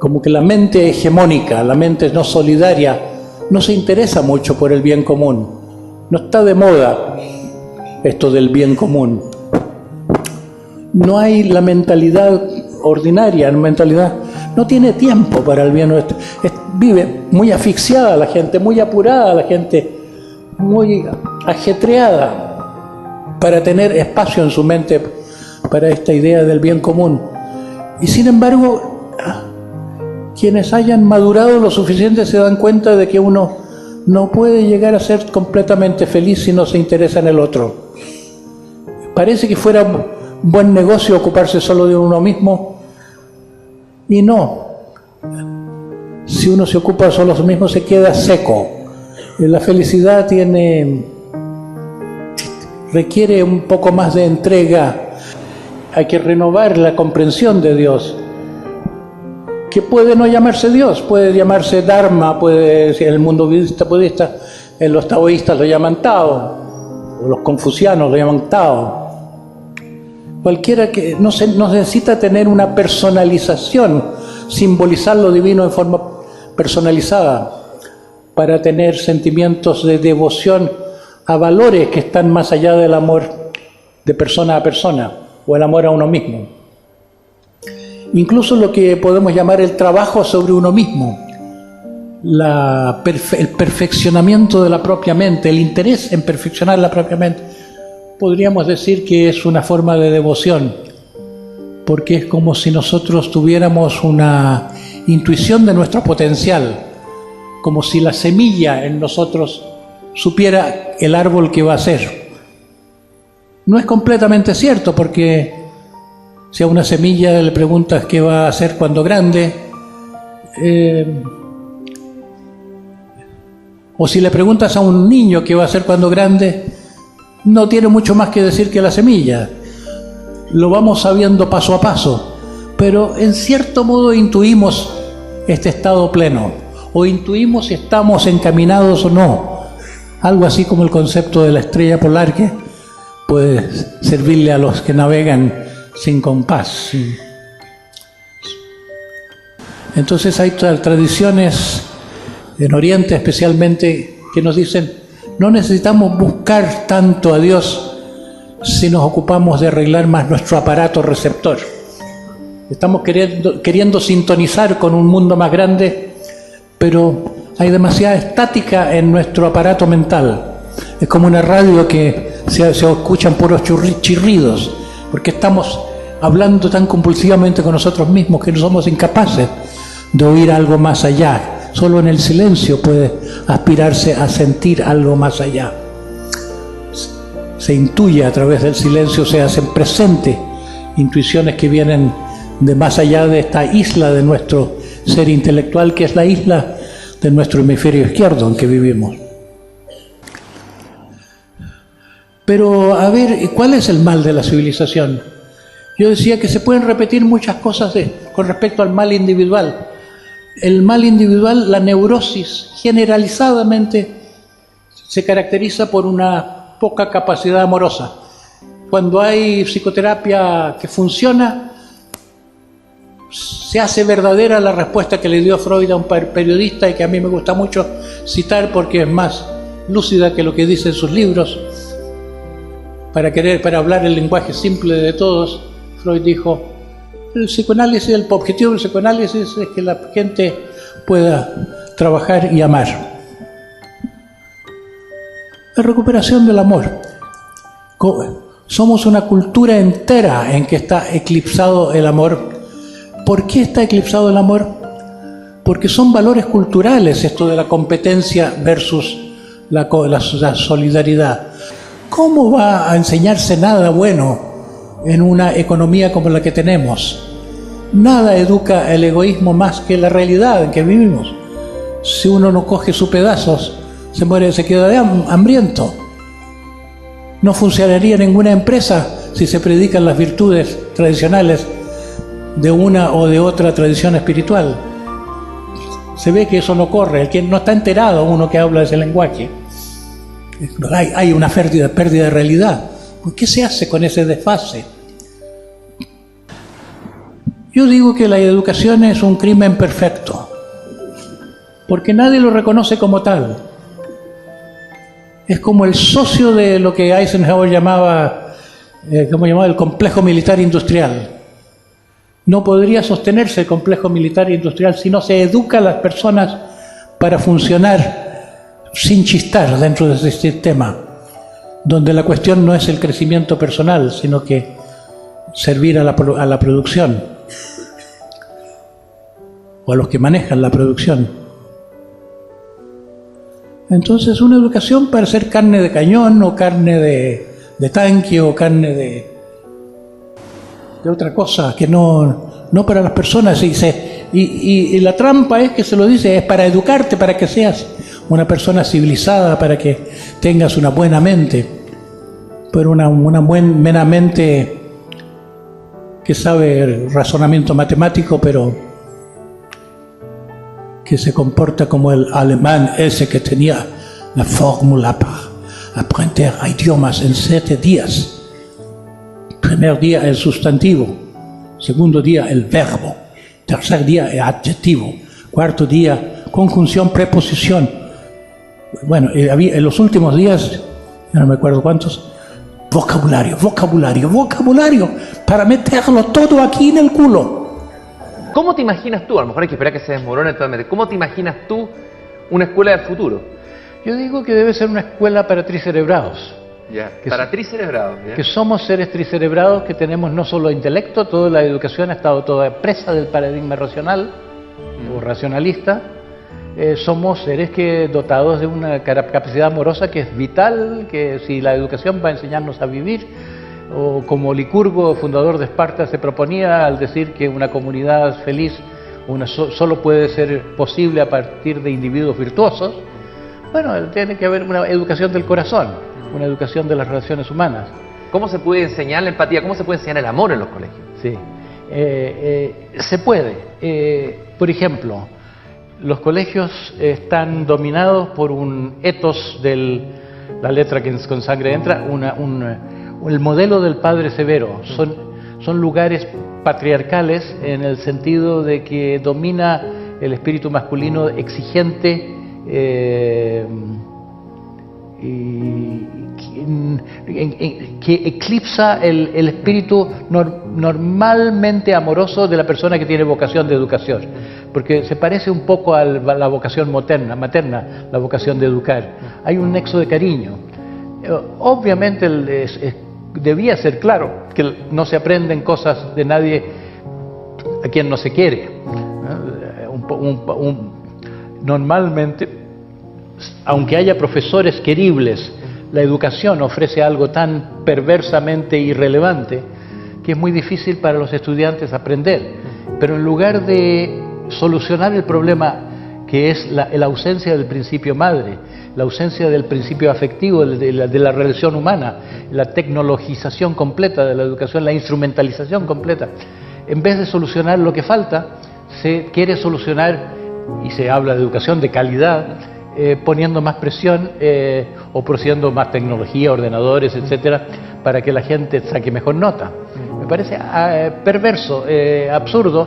Como que la mente hegemónica, la mente no solidaria, no se interesa mucho por el bien común. No está de moda esto del bien común. No hay la mentalidad ordinaria, la mentalidad no tiene tiempo para el bien. Vive muy asfixiada la gente, muy apurada la gente, muy ajetreada para tener espacio en su mente para esta idea del bien común. Y sin embargo, quienes hayan madurado lo suficiente se dan cuenta de que uno no puede llegar a ser completamente feliz si no se interesa en el otro. Parece que fuera un buen negocio ocuparse solo de uno mismo, y no. Si uno se ocupa solo de uno mismo se queda seco. La felicidad requiere un poco más de entrega. Hay que renovar la comprensión de Dios, que puede no llamarse Dios, puede llamarse Dharma, puede, en el mundo budista, en los taoístas lo llaman Tao, o los confucianos lo llaman Tao. Cualquiera que no necesita tener una personalización, simbolizar lo divino en forma personalizada, para tener sentimientos de devoción a valores que están más allá del amor de persona a persona, o el amor a uno mismo. Incluso lo que podemos llamar el trabajo sobre uno mismo, el perfeccionamiento de la propia mente, el interés en perfeccionar la propia mente, podríamos decir que es una forma de devoción, porque es como si nosotros tuviéramos una intuición de nuestro potencial, como si la semilla en nosotros supiera el árbol que va a ser. No es completamente cierto, porque si a una semilla le preguntas qué va a hacer cuando grande, o si le preguntas a un niño qué va a hacer cuando grande, no tiene mucho más que decir que la semilla. Lo vamos sabiendo paso a paso, pero en cierto modo intuimos este estado pleno, o intuimos si estamos encaminados o no. Algo así como el concepto de la estrella polar, que puede servirle a los que navegan sin compás. Entonces hay tradiciones en Oriente especialmente que nos dicen: no necesitamos buscar tanto a Dios si nos ocupamos de arreglar más nuestro aparato receptor. Estamos queriendo sintonizar con un mundo más grande, pero hay demasiada estática en nuestro aparato mental. Es como una radio que se escuchan puros chirridos, porque estamos hablando tan compulsivamente con nosotros mismos que no somos incapaces de oír algo más allá. Solo en el silencio puede aspirarse a sentir algo más allá. Se intuye a través del silencio, se hacen presentes intuiciones que vienen de más allá de esta isla de nuestro ser intelectual, que es la isla de nuestro hemisferio izquierdo en que vivimos. Pero, a ver, ¿cuál es el mal de la civilización? Yo decía que se pueden repetir muchas cosas con respecto al mal individual. El mal individual, la neurosis, generalizadamente se caracteriza por una poca capacidad amorosa. Cuando hay psicoterapia que funciona, se hace verdadera la respuesta que le dio Freud a un periodista y que a mí me gusta mucho citar porque es más lúcida que lo que dice en sus libros. Para hablar el lenguaje simple de todos, Freud dijo: el objetivo del psicoanálisis es que la gente pueda trabajar y amar. La recuperación del amor. Somos una cultura entera en que está eclipsado el amor. ¿Por qué está eclipsado el amor? Porque son valores culturales esto de la competencia versus la solidaridad. ¿Cómo va a enseñarse nada bueno en una economía como la que tenemos? Nada educa el egoísmo más que la realidad en que vivimos. Si uno no coge sus pedazos, se queda hambriento. No funcionaría ninguna empresa si se predican las virtudes tradicionales de una o de otra tradición espiritual. Se ve que eso no corre. El que no está enterado, uno que habla ese lenguaje, hay una pérdida de realidad. ¿Qué se hace con ese desfase? Yo digo que la educación es un crimen perfecto, porque nadie lo reconoce como tal. Es como el socio de lo que Eisenhower llamaba el complejo militar industrial. No podría sostenerse el complejo militar industrial si no se educa a las personas para funcionar sin chistar dentro de ese sistema, donde la cuestión no es el crecimiento personal, sino que servir a la producción o a los que manejan la producción. Entonces, una educación para ser carne de cañón o carne de tanque o carne de otra cosa, que no para las personas. Y la trampa es que se lo dice, es para educarte, para que seas una persona civilizada, para que tengas una buena mente, pero una buena mente que sabe razonamiento matemático, pero que se comporta como el alemán ese que tenía la fórmula para aprender idiomas en 7 días. Primer día el sustantivo, segundo día el verbo, tercer día el adjetivo, cuarto día conjunción, preposición. Bueno, en los últimos días, no me acuerdo cuántos, vocabulario, para meterlo todo aquí en el culo. ¿Cómo te imaginas tú? A lo mejor hay que esperar que se desmorone totalmente. ¿Cómo te imaginas tú una escuela del futuro? Yo digo que debe ser una escuela para tricerebrados. Ya, para tricerebrados. Que somos seres tricerebrados, que tenemos no solo intelecto, toda la educación ha estado toda presa del paradigma racional o racionalista. Somos seres dotados de una capacidad amorosa que es vital, que si la educación va a enseñarnos a vivir, o como Licurgo, fundador de Esparta, se proponía al decir que una comunidad feliz solo puede ser posible a partir de individuos virtuosos. Bueno, tiene que haber una educación del corazón, una educación de las relaciones humanas. ¿Cómo se puede enseñar la empatía? ¿Cómo se puede enseñar el amor en los colegios? Sí, se puede. Por ejemplo, los colegios están dominados por un ethos de la letra que con sangre entra, el modelo del padre severo. Son lugares patriarcales en el sentido de que domina el espíritu masculino exigente que eclipsa el espíritu normalmente amoroso de la persona que tiene vocación de educación, porque se parece un poco a la vocación materna, la vocación de educar. Hay un nexo de cariño. Obviamente debía ser claro que no se aprenden cosas de nadie a quien no se quiere. Normalmente, aunque haya profesores queribles, la educación ofrece algo tan perversamente irrelevante que es muy difícil para los estudiantes aprender. Pero en lugar de solucionar el problema que es la ausencia del principio madre, la ausencia del principio afectivo de la relación humana, la tecnologización completa de la educación, la instrumentalización completa, en vez de solucionar lo que falta, se quiere solucionar, y se habla de educación de calidad, poniendo más presión o produciendo más tecnología, ordenadores, etcétera, para que la gente saque mejor nota. parece perverso, absurdo,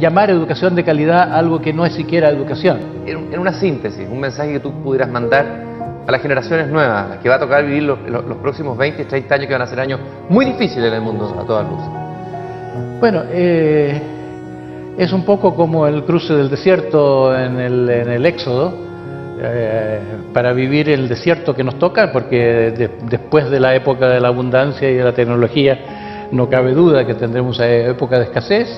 llamar educación de calidad algo que no es siquiera educación. En una síntesis, un mensaje que tú pudieras mandar a las generaciones nuevas, las que va a tocar vivir los próximos 20, 30 años, que van a ser años muy difíciles en el mundo a todas luces. Bueno, es un poco como el cruce del desierto en el Éxodo, para vivir el desierto que nos toca, porque después de la época de la abundancia y de la tecnología no cabe duda que tendremos época de escasez.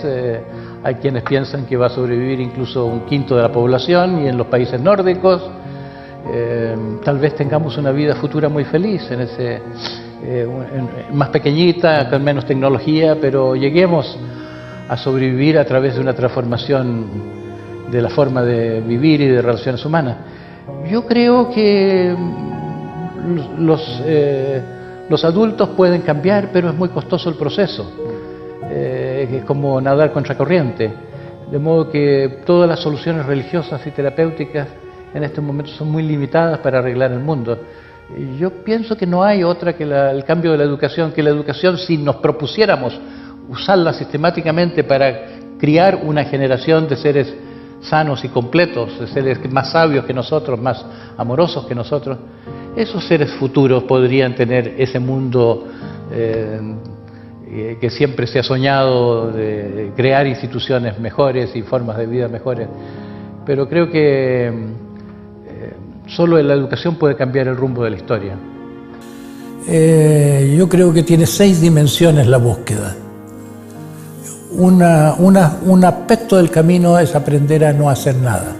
Hay quienes piensan que va a sobrevivir incluso un quinto de la población, y en los países nórdicos tal vez tengamos una vida futura muy feliz, más pequeñita, con menos tecnología, pero lleguemos a sobrevivir a través de una transformación de la forma de vivir y de relaciones humanas. Yo creo que los adultos pueden cambiar, pero es muy costoso el proceso. Es como nadar contracorriente. De modo que todas las soluciones religiosas y terapéuticas en este momento son muy limitadas para arreglar el mundo. Y yo pienso que no hay otra que el cambio de la educación, que la educación, si nos propusiéramos usarla sistemáticamente para criar una generación de seres sanos y completos, de seres más sabios que nosotros, más amorosos que nosotros, esos seres futuros podrían tener ese mundo que siempre se ha soñado, de crear instituciones mejores y formas de vida mejores. Pero creo que solo la educación puede cambiar el rumbo de la historia. Yo creo que tiene 6 dimensiones la búsqueda. Un aspecto del camino es aprender a no hacer nada,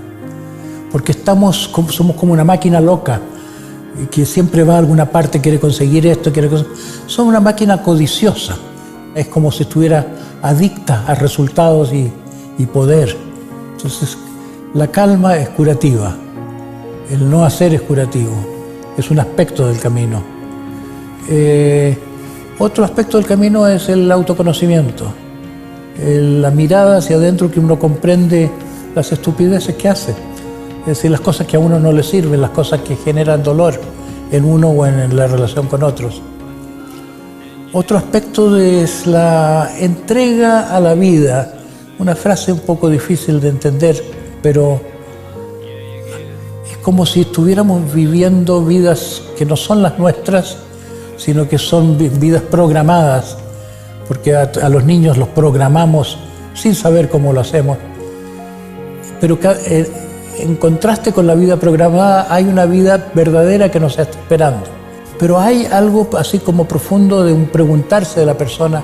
porque somos como una máquina loca que siempre va a alguna parte, quiere conseguir esto, somos una máquina codiciosa. Es como si estuviera adicta a resultados y poder. Entonces, la calma es curativa, el no hacer es curativo, es un aspecto del camino. Otro aspecto del camino es el autoconocimiento, la mirada hacia adentro, que uno comprende las estupideces que hace, es decir, las cosas que a uno no le sirven, las cosas que generan dolor en uno o en la relación con otros. Otro aspecto es la entrega a la vida, una frase un poco difícil de entender, pero es como si estuviéramos viviendo vidas que no son las nuestras, sino que son vidas programadas, porque a los niños los programamos sin saber cómo lo hacemos. Pero en contraste con la vida programada hay una vida verdadera que nos está esperando. Pero hay algo así como profundo de un preguntarse de la persona: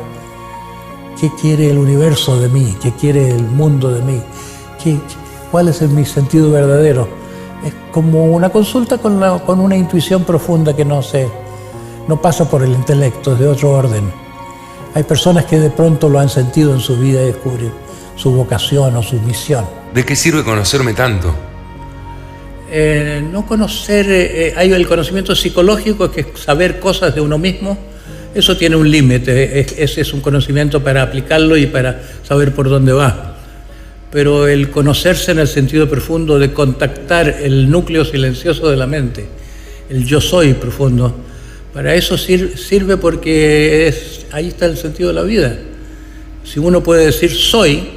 ¿qué quiere el universo de mí? ¿Qué quiere el mundo de mí? ¿Cuál es mi sentido verdadero? Es como una consulta con una intuición profunda que no pasa por el intelecto, es de otro orden. Hay personas que de pronto lo han sentido en su vida y descubren su vocación o su misión. ¿De qué sirve conocerme tanto? No conocer, hay el conocimiento psicológico, que es saber cosas de uno mismo. Eso tiene un límite, es un conocimiento para aplicarlo y para saber por dónde va. Pero el conocerse en el sentido profundo de contactar el núcleo silencioso de la mente, el yo soy profundo, para eso sirve, porque ahí está el sentido de la vida. Si uno puede decir soy,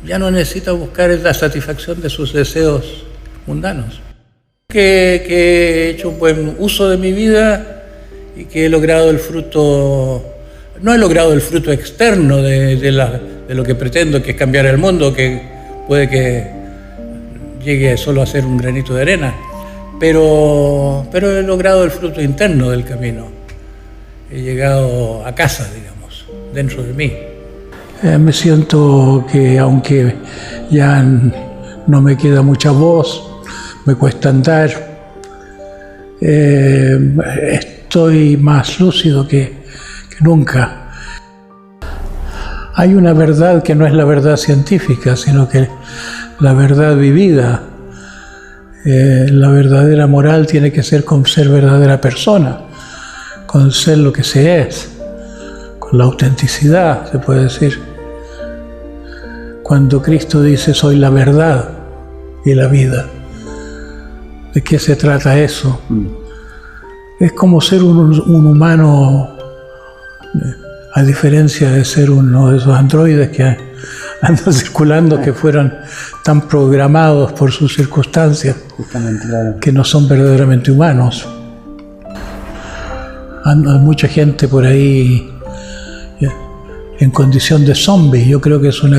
ya no necesita buscar la satisfacción de sus deseos mundanos. Que he hecho un buen uso de mi vida y que he logrado el fruto. No he logrado el fruto externo de lo que pretendo, que es cambiar el mundo, que puede que llegue solo a ser un granito de arena, pero he logrado el fruto interno del camino. He llegado a casa, digamos, dentro de mí. Me siento que, aunque ya no me queda mucha voz, me cuesta andar, estoy más lúcido que nunca. Hay una verdad que no es la verdad científica, sino que la verdad vivida. La verdadera moral tiene que ser con ser verdadera persona, con ser lo que se es, con la autenticidad, se puede decir. Cuando Cristo dice soy la verdad y la vida, ¿de qué se trata eso? Es como ser un humano a diferencia de ser uno de esos androides que andan circulando, que fueron tan programados por sus circunstancias, justamente, claro, que no son verdaderamente humanos. Anda mucha gente por ahí en condición de zombie. Yo creo que es un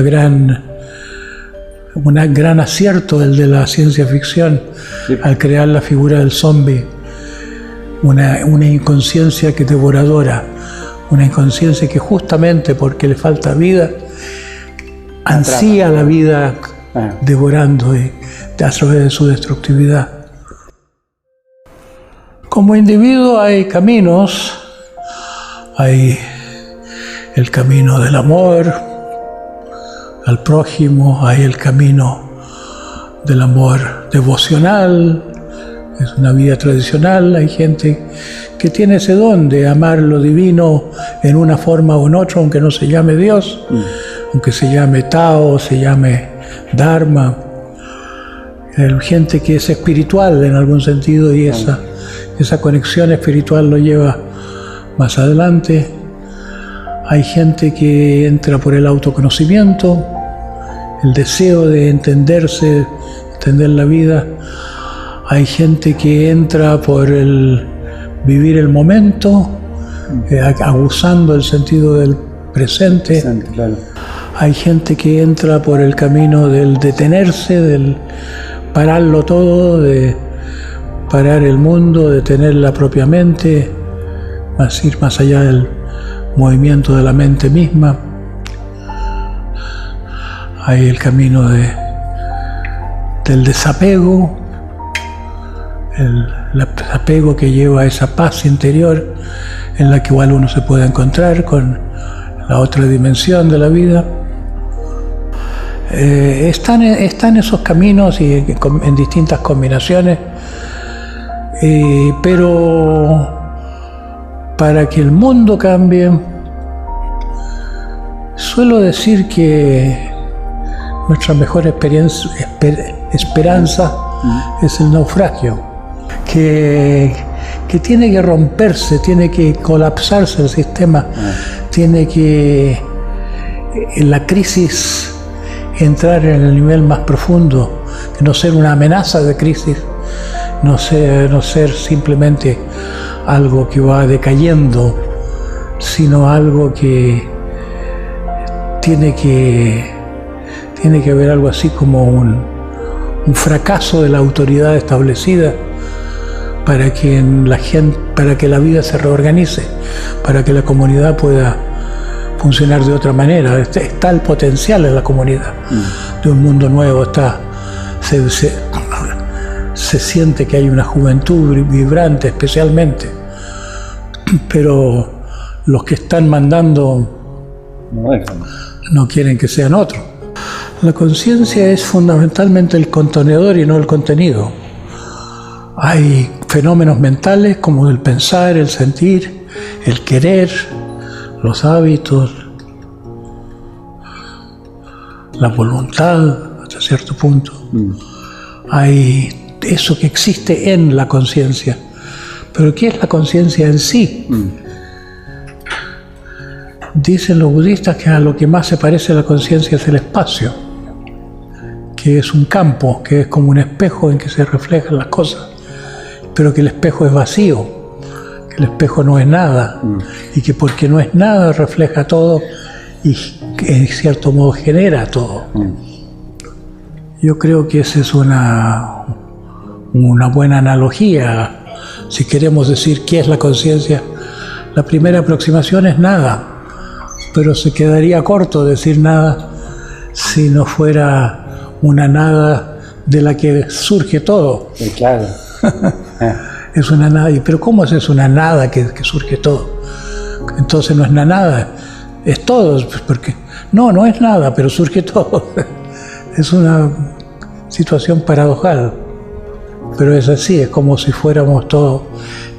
gran acierto el de la ciencia ficción, sí, al crear la figura del zombie, una inconsciencia que es devoradora, una inconsciencia que justamente porque le falta vida, ansía la vida devorando a través de su destructividad. Como individuo hay caminos, hay el camino del amor al prójimo, hay el camino del amor devocional, es una vida tradicional, hay gente que tiene ese don de amar lo divino en una forma o en otra, aunque no se llame Dios, aunque se llame Tao, se llame Dharma. Hay gente que es espiritual en algún sentido y esa conexión espiritual lo lleva más adelante. Hay gente que entra por el autoconocimiento, el deseo de entenderse, entender la vida. Hay gente que entra por el vivir el momento, abusando del sentido del presente. Claro. Hay gente que entra por el camino del detenerse, del pararlo todo, de parar el mundo, de tener la propia mente, ir más allá del movimiento de la mente misma. Hay el camino del desapego, el apego que lleva a esa paz interior en la que igual uno se puede encontrar con la otra dimensión de la vida. Están esos caminos y en distintas combinaciones, pero para que el mundo cambie, suelo decir que nuestra mejor esperanza es el naufragio, que tiene que romperse, tiene que colapsarse el sistema, tiene que en la crisis entrar en el nivel más profundo, no ser una amenaza de crisis, no ser simplemente algo que va decayendo, sino algo que tiene que haber algo así como un fracaso de la autoridad establecida para que la vida se reorganice, para que la comunidad pueda funcionar de otra manera. Está el potencial en la comunidad de un mundo nuevo, se siente que hay una juventud vibrante especialmente, pero los que están mandando no quieren que sean otros. La conciencia es fundamentalmente el contenedor y no el contenido. Hay fenómenos mentales como el pensar, el sentir, el querer, los hábitos, la voluntad hasta cierto punto. Hay eso que existe en la conciencia. Pero ¿qué es la conciencia en sí? Dicen los budistas que a lo que más se parece a la conciencia es el espacio, que es un campo, que es como un espejo en que se reflejan las cosas, pero que el espejo es vacío, que el espejo no es nada, y que porque no es nada refleja todo y en cierto modo genera todo. Yo creo que esa es una buena analogía. Si queremos decir qué es la conciencia, la primera aproximación es nada, pero se quedaría corto decir nada si no fuera una nada de la que surge todo. Claro. Es una nada. ¿Pero cómo es una nada que surge todo? Entonces no es nada, es todo, porque no es nada, pero surge todo. Es una situación paradojal, pero es así, es como si fuéramos todos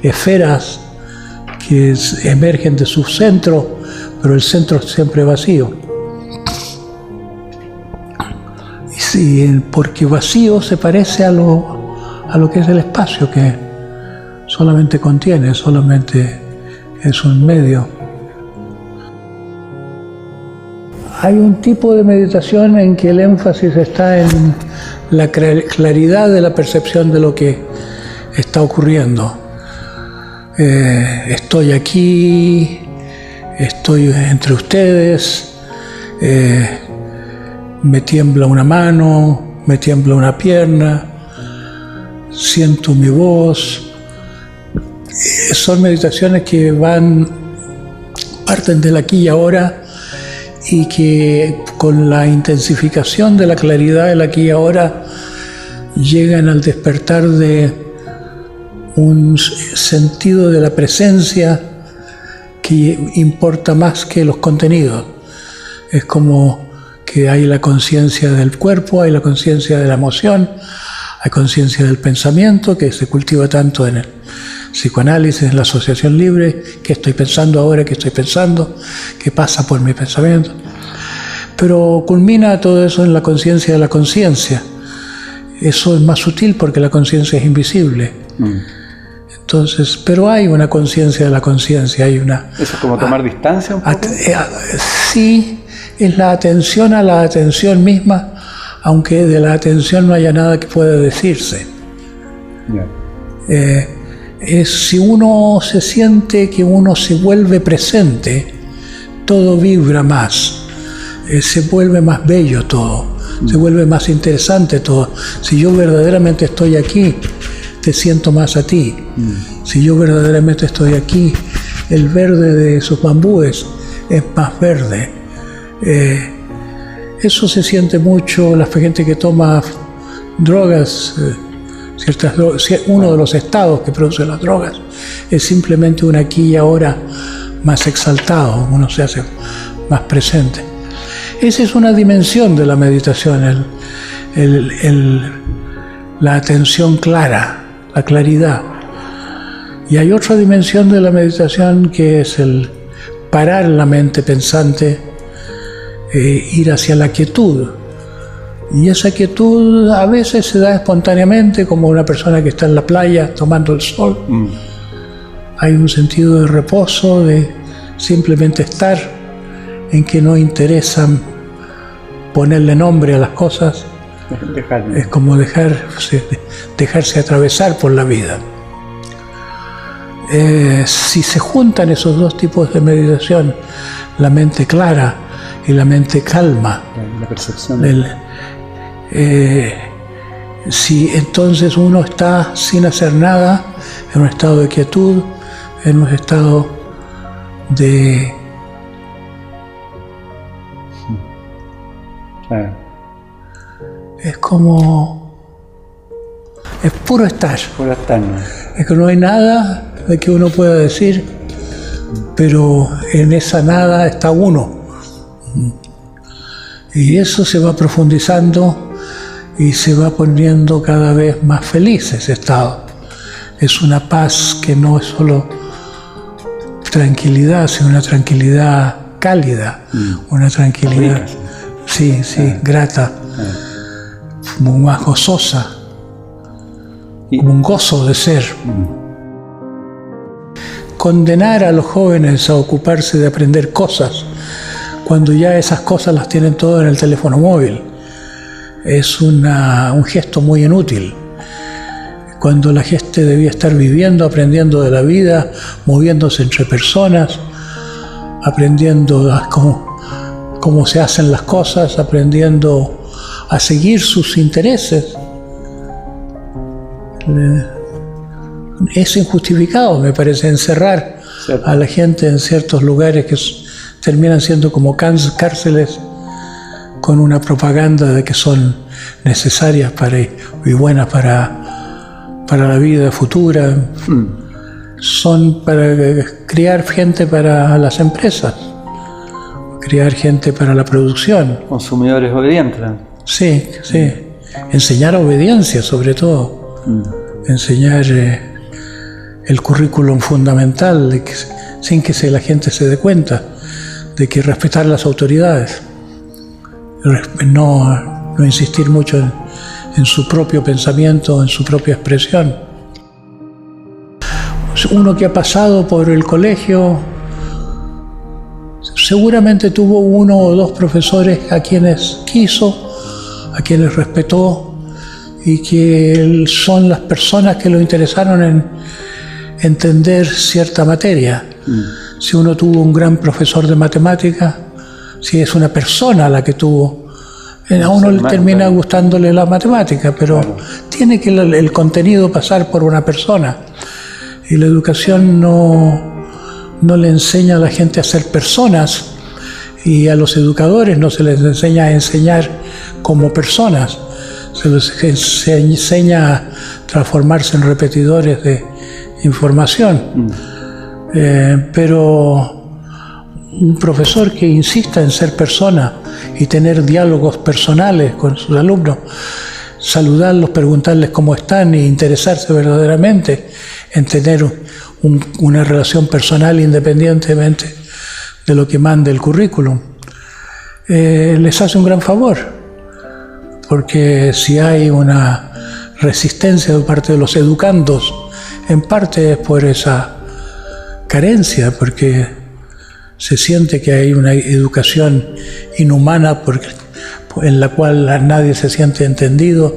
esferas que emergen de su centro, pero el centro siempre vacío. Y sí, porque vacío se parece a lo que es el espacio, que solamente contiene, solamente es un medio. Hay un tipo de meditación en que el énfasis está en la claridad de la percepción de lo que está ocurriendo. Estoy aquí, estoy entre ustedes, me tiembla una mano, me tiembla una pierna, siento mi voz. Son meditaciones que parten del aquí y ahora, y que con la intensificación de la claridad del aquí y ahora llegan al despertar de un sentido de la presencia que importa más que los contenidos. Es como que hay la conciencia del cuerpo, hay la conciencia de la emoción, hay conciencia del pensamiento, que se cultiva tanto en el psicoanálisis, en la asociación libre. ¿Qué estoy pensando ahora? ¿Qué estoy pensando? ¿Qué pasa por mi pensamiento? Pero culmina todo eso en la conciencia de la conciencia. Eso es más sutil porque la conciencia es invisible. Entonces, pero hay una conciencia de la conciencia, hay una... ¿Eso es como tomar distancia un poco? Sí, es la atención a la atención misma, aunque de la atención no haya nada que pueda decirse. Si uno se siente que uno se vuelve presente, todo vibra más, se vuelve más bello todo, se vuelve más interesante todo. Si yo verdaderamente estoy aquí, te siento más a ti. Si yo verdaderamente estoy aquí, el verde de esos bambúes es más verde. Eso se siente mucho. La gente que toma drogas, uno de los estados que producen las drogas es simplemente un aquí y ahora más exaltado, uno se hace más presente. Esa es una dimensión de la meditación, la atención clara, la claridad. Y hay otra dimensión de la meditación que es el parar la mente pensante, ir hacia la quietud. Y esa quietud a veces se da espontáneamente, como una persona que está en la playa tomando el sol. Hay un sentido de reposo, de simplemente estar, en que no interesa ponerle nombre a las cosas. Es como dejarse atravesar por la vida. Si se juntan esos dos tipos de meditación, la mente clara y la mente calma, la percepción. Si entonces uno está sin hacer nada, en un estado de quietud, en un estado de... Es como... es puro estar. Puro estar, ¿no? Es que no hay nada de que uno pueda decir, pero en esa nada está uno. Y eso se va profundizando y se va poniendo cada vez más feliz ese estado. Es una paz que no es solo tranquilidad, sino una tranquilidad cálida, una tranquilidad, sí, grata, como más gozosa, como un gozo de ser. Condenar a los jóvenes a ocuparse de aprender cosas cuando ya esas cosas las tienen todas en el teléfono móvil es un gesto muy inútil. Cuando la gente debía estar viviendo, aprendiendo de la vida, moviéndose entre personas, aprendiendo cómo se hacen las cosas, aprendiendo a seguir sus intereses. Es injustificado, me parece, encerrar a la gente en ciertos lugares que terminan siendo como cárceles con una propaganda de que son necesarias y buenas para la vida futura. Son para criar gente para las empresas, criar gente para la producción. Consumidores obedientes. Sí. Enseñar obediencia, sobre todo. Enseñar el currículum fundamental, sin que la gente se dé cuenta, de que respetar las autoridades, no insistir mucho en su propio pensamiento, en su propia expresión. Uno que ha pasado por el colegio seguramente tuvo uno o dos profesores a quienes quiso, a quienes respetó y que son las personas que lo interesaron en entender cierta materia. Si uno tuvo un gran profesor de matemática, si es una persona la que tuvo, a uno le termina gustándole la matemática, pero tiene que el contenido pasar por una persona. Y la educación no le enseña a la gente a ser personas, y a los educadores no se les enseña a enseñar como personas, se les enseña a transformarse en repetidores de información. Pero un profesor que insista en ser persona y tener diálogos personales con sus alumnos, saludarlos, preguntarles cómo están e interesarse verdaderamente en tener una relación personal independientemente de lo que mande el currículum, les hace un gran favor, porque si hay una resistencia de parte de los educandos, en parte es por esa carencia, porque se siente que hay una educación inhumana en la cual nadie se siente entendido,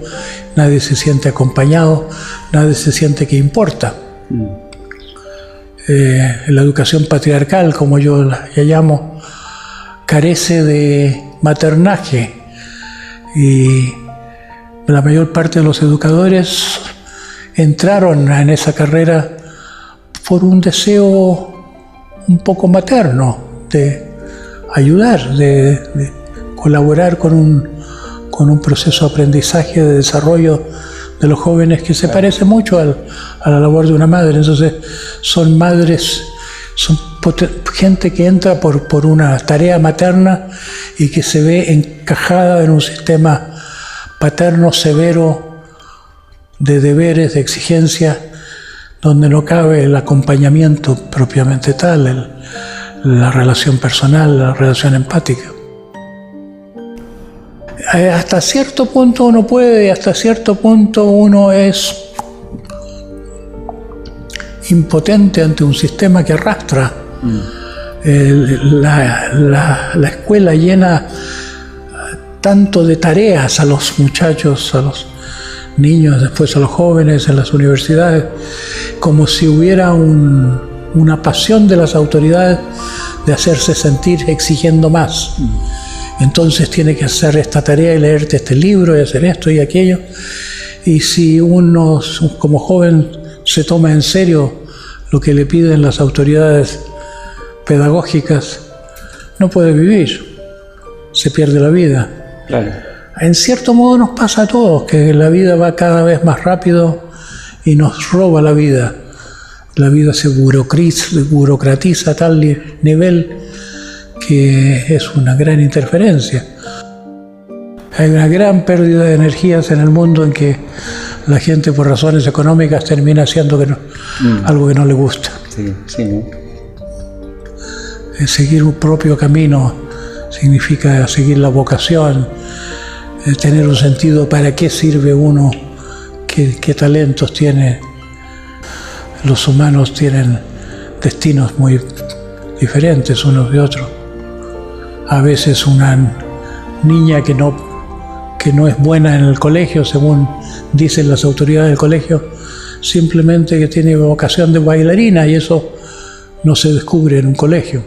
nadie se siente acompañado, nadie se siente que importa. La educación patriarcal, como yo la llamo, carece de maternaje, y la mayor parte de los educadores entraron en esa carrera por un deseo un poco materno de ayudar, de colaborar con un proceso de aprendizaje, de desarrollo de los jóvenes, que se parece mucho a la labor de una madre. Entonces son madres, son gente que entra por una tarea materna y que se ve encajada en un sistema paterno severo de deberes, de exigencia, donde no cabe el acompañamiento propiamente tal, la relación personal, la relación empática. Hasta cierto punto uno puede, hasta cierto punto uno es impotente ante un sistema que arrastra. La escuela llena tanto de tareas a los muchachos, a los niños, después a los jóvenes en las universidades, como si hubiera una pasión de las autoridades de hacerse sentir exigiendo más. Entonces tiene que hacer esta tarea y leerte este libro y hacer esto y aquello. Y si uno como joven se toma en serio lo que le piden las autoridades pedagógicas, no puede vivir, se pierde la vida. Claro. En cierto modo nos pasa a todos, que la vida va cada vez más rápido y nos roba la vida. La vida se burocratiza a tal nivel que es una gran interferencia. Hay una gran pérdida de energías en el mundo en que la gente por razones económicas termina haciendo algo que no le gusta. Sí, sí. Seguir un propio camino significa seguir la vocación, tener un sentido para qué sirve uno, qué talentos tiene. Los humanos tienen destinos muy diferentes unos de otros. A veces una niña que no es buena en el colegio, según dicen las autoridades del colegio, simplemente que tiene vocación de bailarina, y eso no se descubre en un colegio.